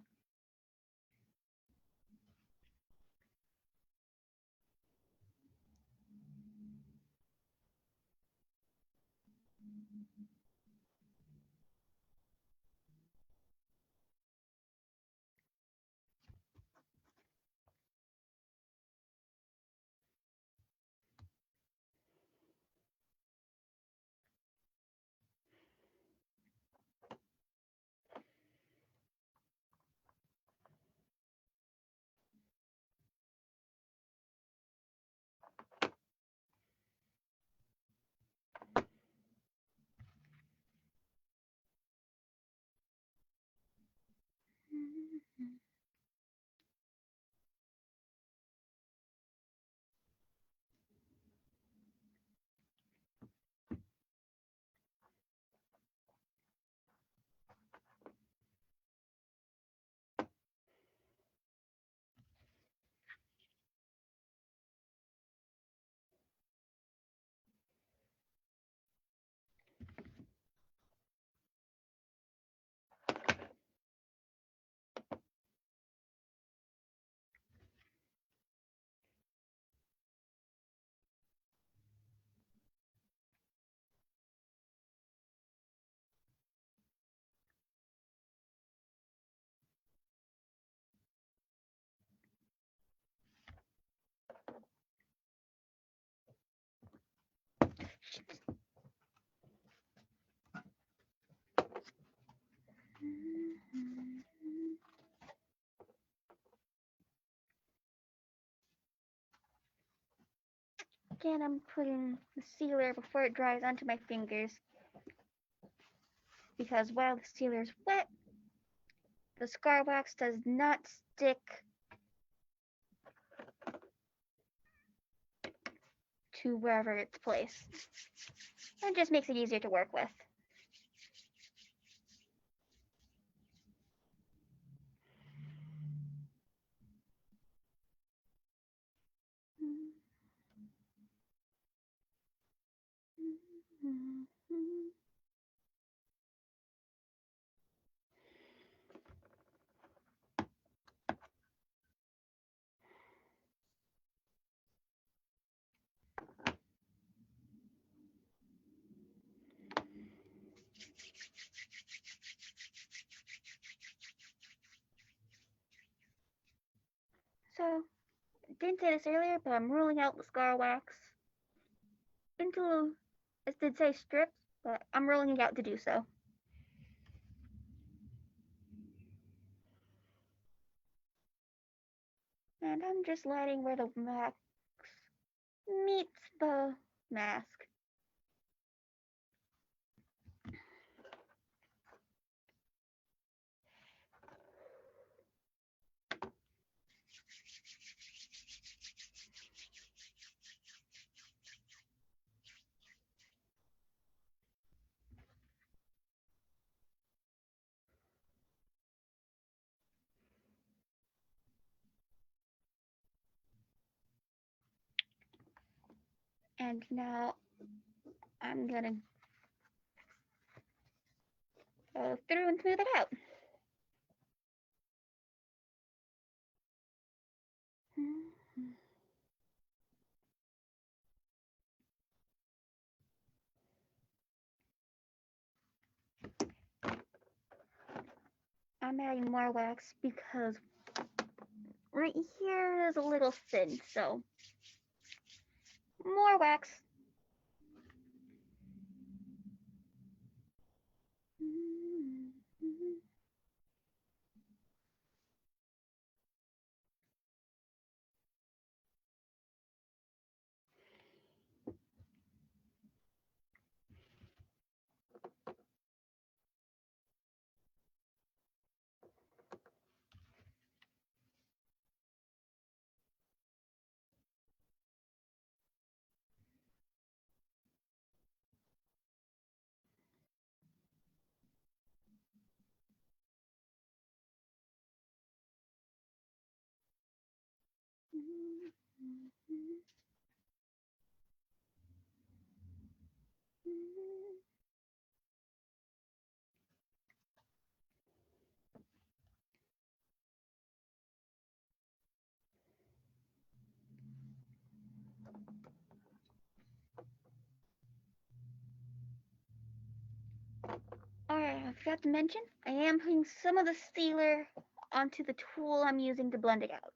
Again, I'm putting the sealer before it dries onto my fingers, because while the sealer is wet, the scar wax does not stick to wherever it's placed. It just makes it easier to work with. So, I didn't say this earlier, but I'm rolling out the scar wax into, it did say strips, but I'm rolling it out to do so. And I'm just lighting where the wax meets the mask. And now I'm gonna go through and smooth it out. I'm adding more wax because right here is a little thin, so more wax. Alright, I forgot to mention, I am putting some of the sealer onto the tool I'm using to blend it out.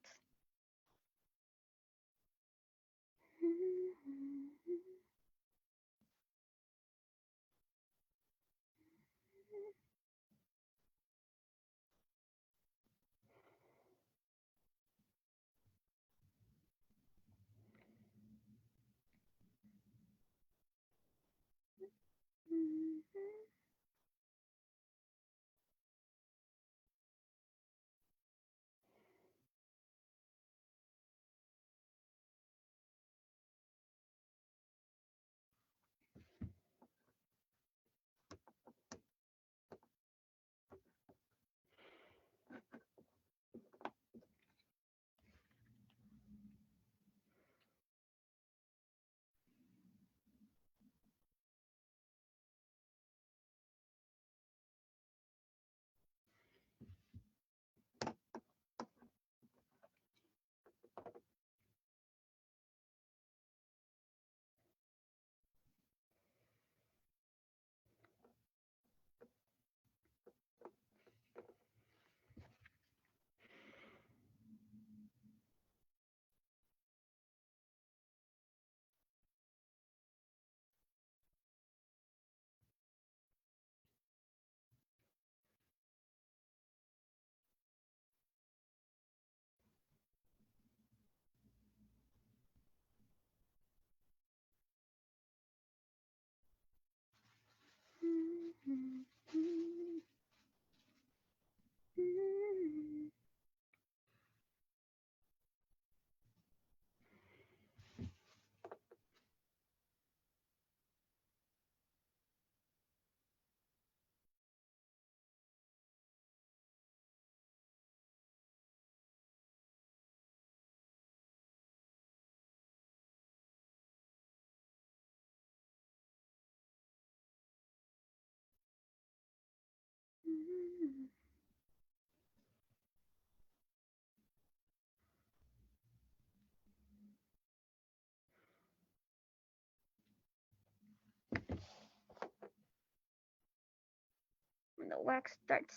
When the wax starts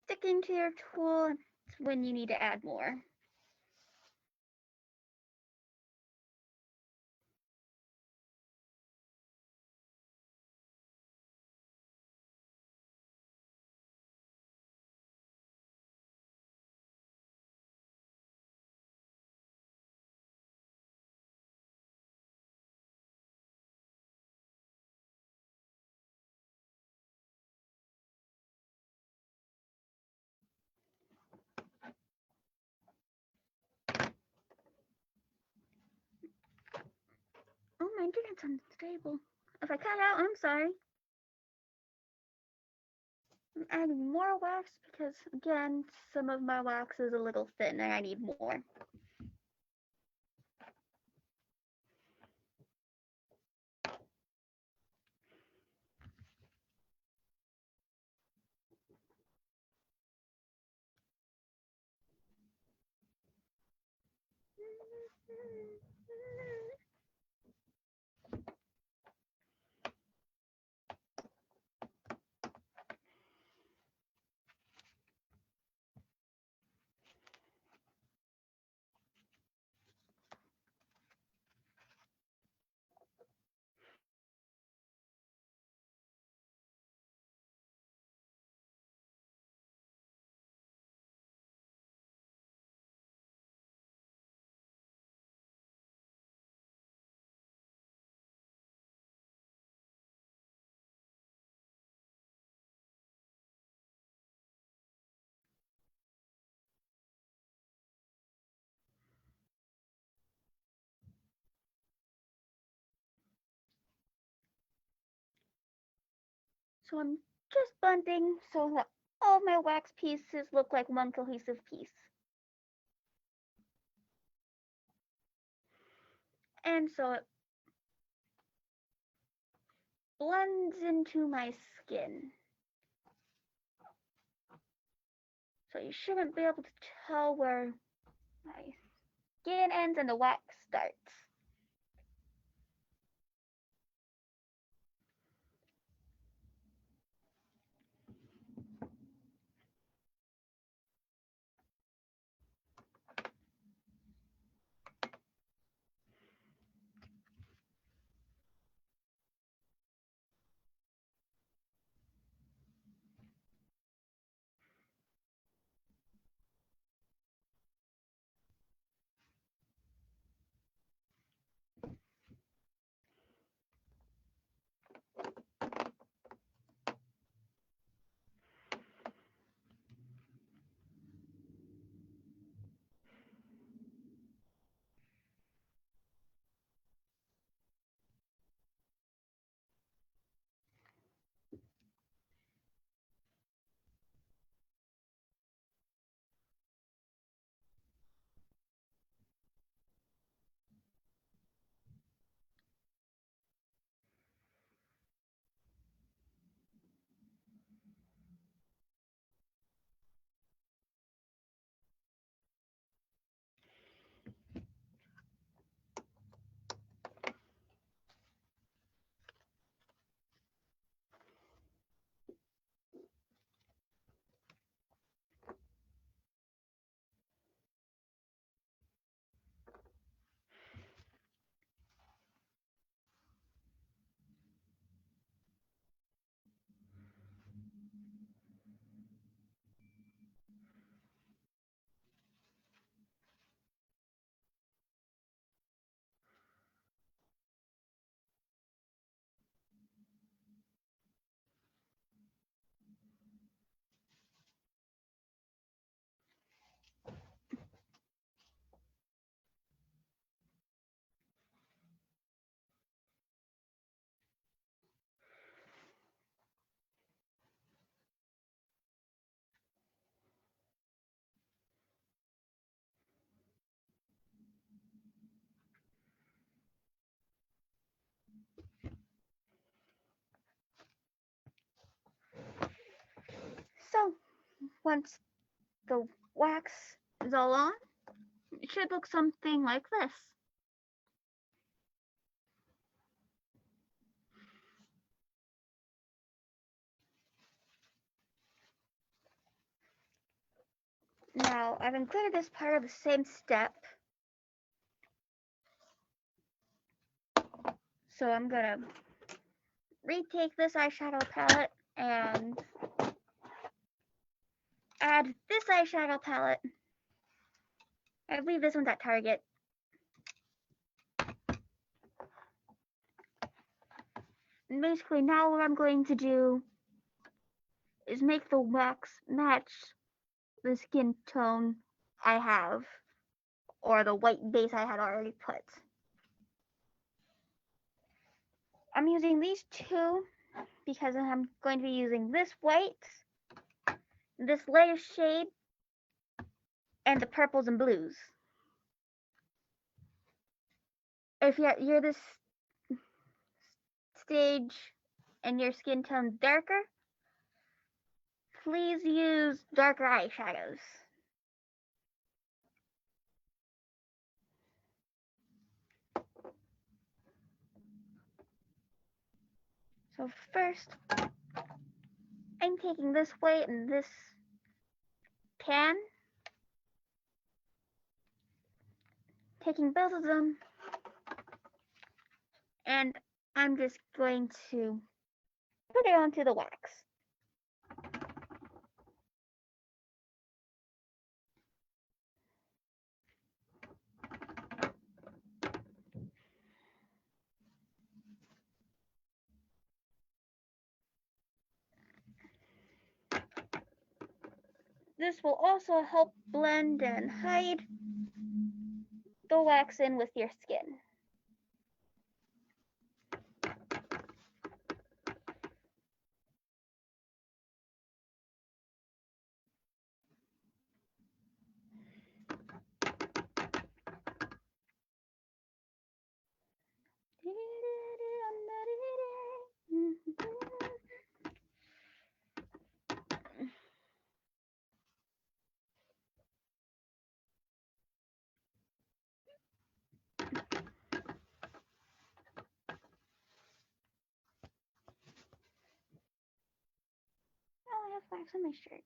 sticking to your tool, it's when you need to add more. Oh, my internet's unstable. If I cut out, I'm sorry. I'm adding more wax because, again, some of my wax is a little thin and I need more. So I'm just blending so that all my wax pieces look like one cohesive piece. And so it blends into my skin. So you shouldn't be able to tell where my skin ends and the wax starts. So once the wax is all on, it should look something like this. Now, I've included this part of the same step. So I'm gonna retake this eyeshadow palette and add this eyeshadow palette. I believe this one's at Target. And basically now what I'm going to do is make the wax match the skin tone I have, or the white base I had already put. I'm using these two because I'm going to be using this white, this lighter shade, and the purples and blues. If you're this stage and your skin tone darker, please use darker eyeshadows. So first, I'm taking this white and this tan, taking both of them, and I'm just going to put it onto the wax. This will also help blend and hide the wax in with your skin. Oh, I have wax on my shirt.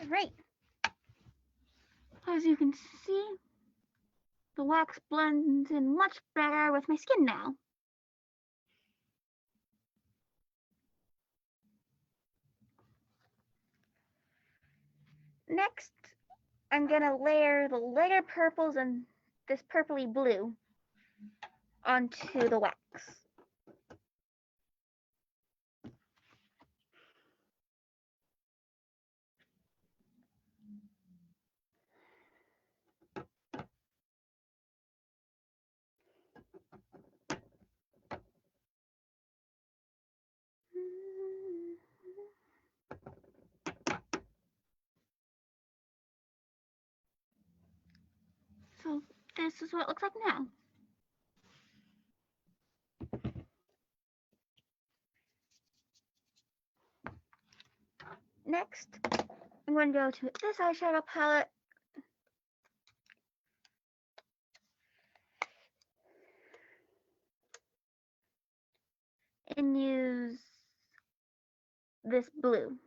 Right. As you can see, the wax blends in much better with my skin now. Next, I'm gonna layer the lighter purples and this purpley blue onto the wax. So this is what it looks like now. Next, I'm going to go to this eyeshadow palette and use this blue.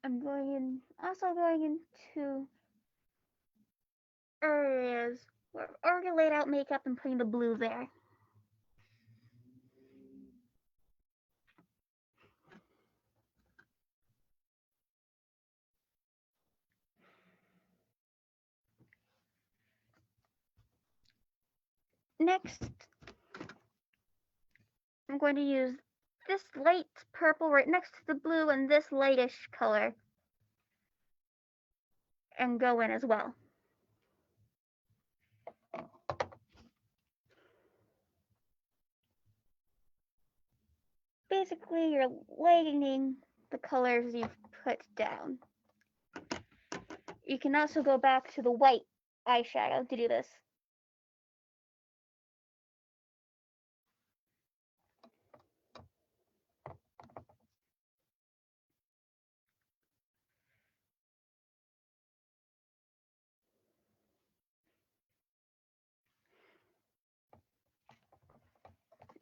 I'm also going into areas where I've already laid out makeup and putting the blue there. Next, I'm going to use this light purple right next to the blue and this lightish color and go in as well. Basically, you're lightening the colors you've put down. You can also go back to the white eyeshadow to do this.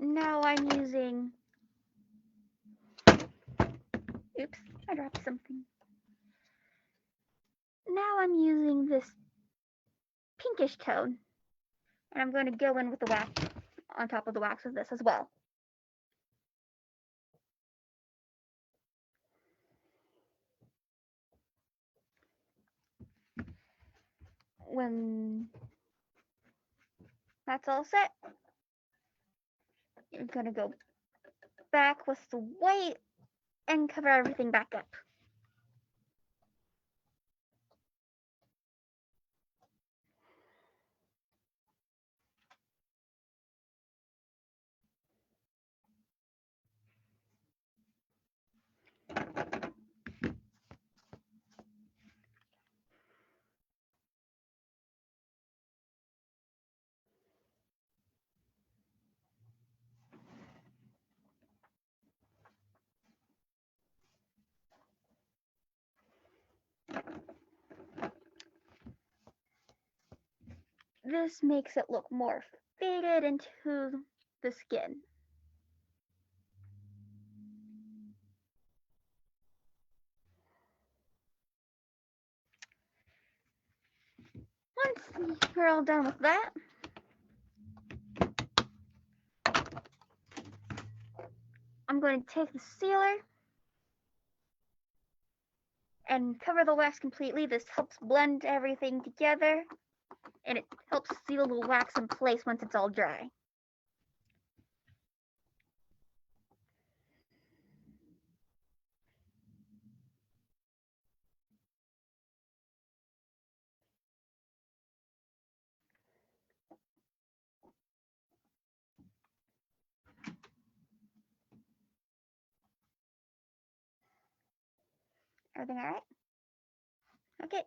Now I'm using, oops, I dropped something. Now I'm using this pinkish tone, and I'm going to go in with the wax on top of the wax of this as well. When that's all set, you're going to go back with the white and cover everything back up. This makes it look more faded into the skin. Once we're all done with that, I'm going to take the sealer and cover the wax completely. This helps blend everything together, and it helps seal the wax in place once it's all dry. Everything all right? Okay.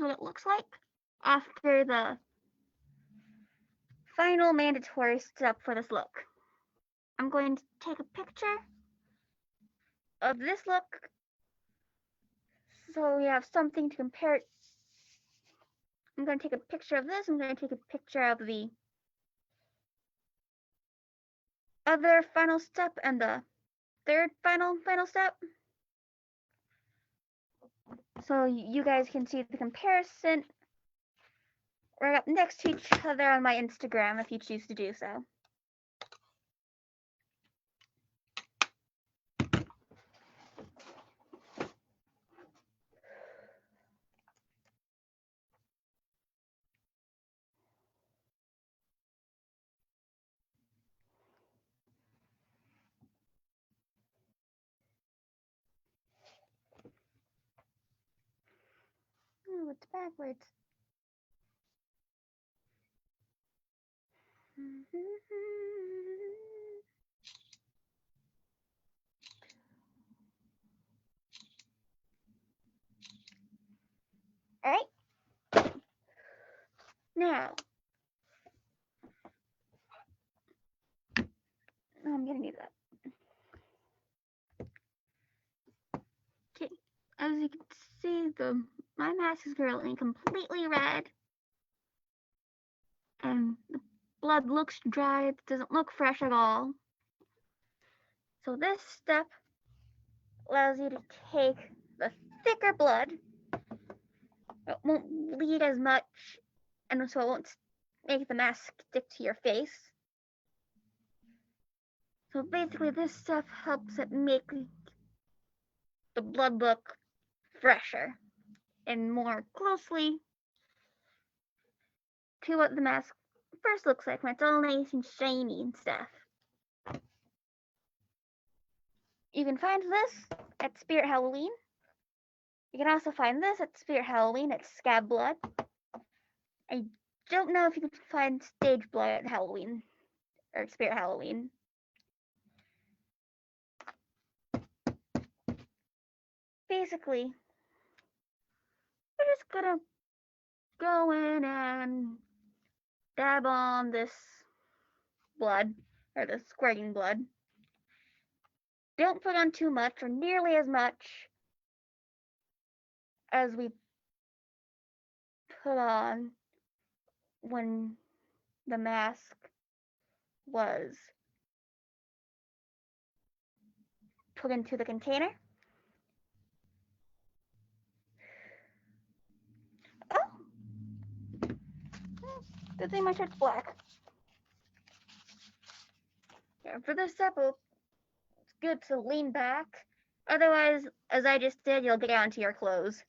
what it looks like after the final mandatory step for this look. I'm going to take a picture of this look so we have something to compare it. I'm going to take a picture of this. I'm going to take a picture of the other final step and the third final step, so you guys can see the comparison right up next to each other on my Instagram if you choose to do so. Oh, it's backwards. All right. Now, I'm gonna need that. Okay. As you can see, my mask is currently completely red, and the blood looks dry. It doesn't look fresh at all. So this step allows you to take the thicker blood. It won't bleed as much, and so it won't make the mask stick to your face. So basically, this stuff helps it make the blood look fresher and more closely to what the mask first looks like when it's all nice and shiny and stuff. You can find this at Spirit Halloween. You can also find this at Spirit Halloween at Scab Blood. I don't know if you can find Stage Blood at Halloween or Spirit Halloween. Basically, we're just gonna go in and dab on this blood, or the squirting blood. Don't put on too much, or nearly as much as we put on when the mask was put into the container. Oh! Good thing my shirt's black. Yeah, for this step, it's good to lean back. Otherwise, as I just did, you'll get down to your clothes.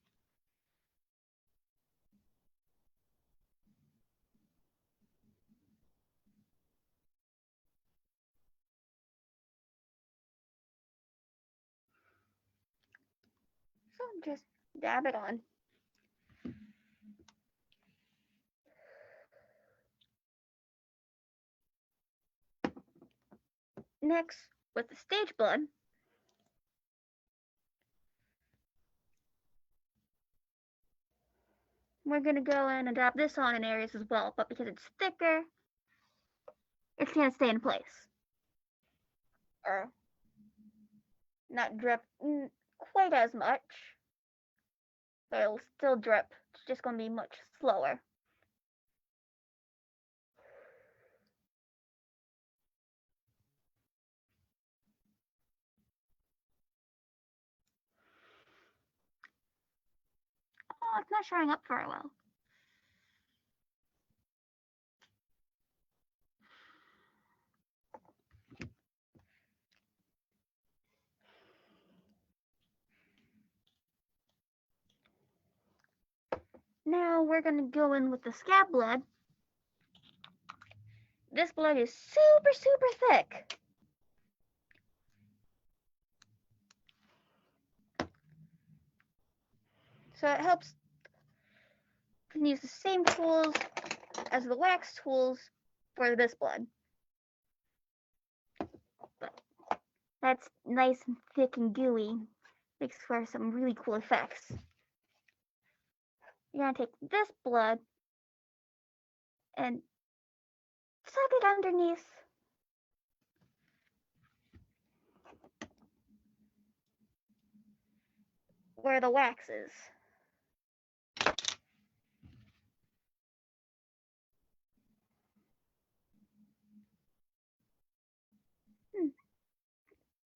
So just dab it on. Next, with the stage blood, we're going to go in and dab this on in areas as well, but because it's thicker, it's going to stay in place. Or not drip quite as much, but it'll still drip. It's just going to be much slower. Oh, it's not showing up very well. Now we're going to go in with the scab blood. This blood is super thick. So it helps to use the same tools as the wax tools for this blood. But that's nice and thick and gooey. Makes for some really cool effects. You're gonna take this blood and suck it underneath where the wax is.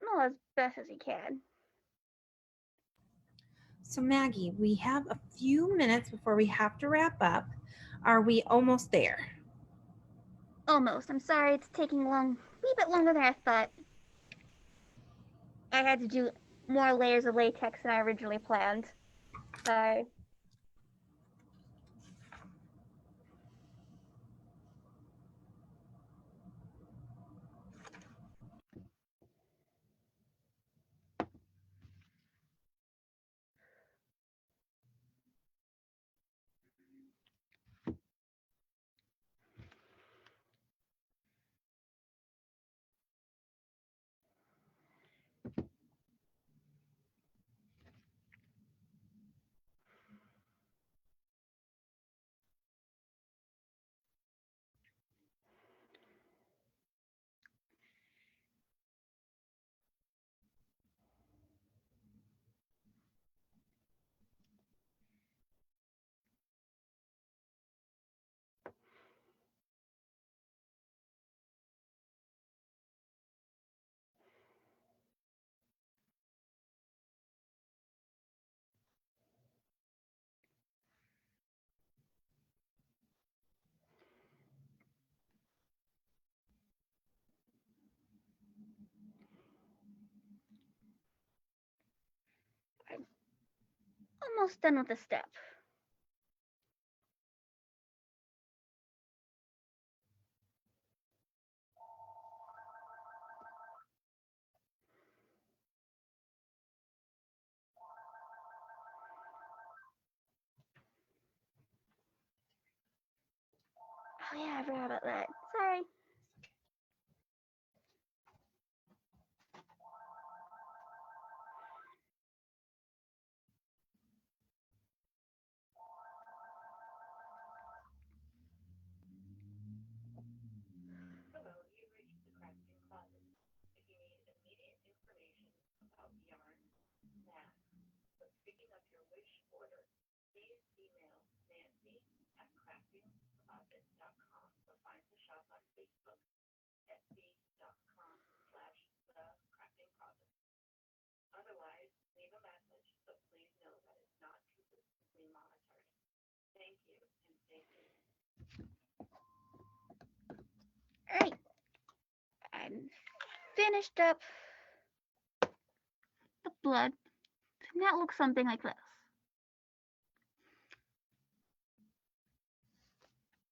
Well, as best as you can. So, Maggie, we have a few minutes before we have to wrap up. Are we almost there? Almost. I'm sorry it's taking a wee bit longer than I thought. I had to do more layers of latex than I originally planned. Sorry. I'm almost done with the step. Oh yeah, I forgot about that. Sorry. Alright. I'm finished up the blood. And that looks something like this.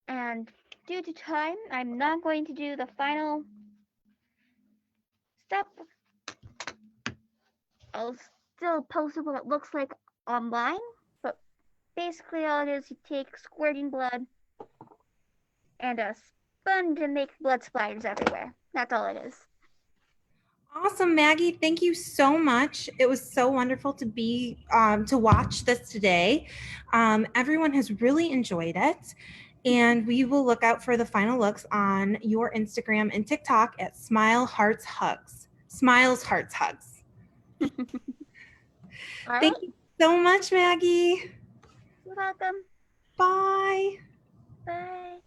And due to time, I'm not going to do the final step. I'll still post what it looks like online, but basically all it is, you take squirting blood and a sponge and make blood splatters everywhere. That's all it is. Awesome, Maggie. Thank you so much. It was so wonderful to watch this today. Everyone has really enjoyed it, and we will look out for the final looks on your Instagram and TikTok at Smile Hearts Hugs. Smiles Hearts Hugs. All Thank right. you so much, Maggie. You're welcome. Bye. Bye.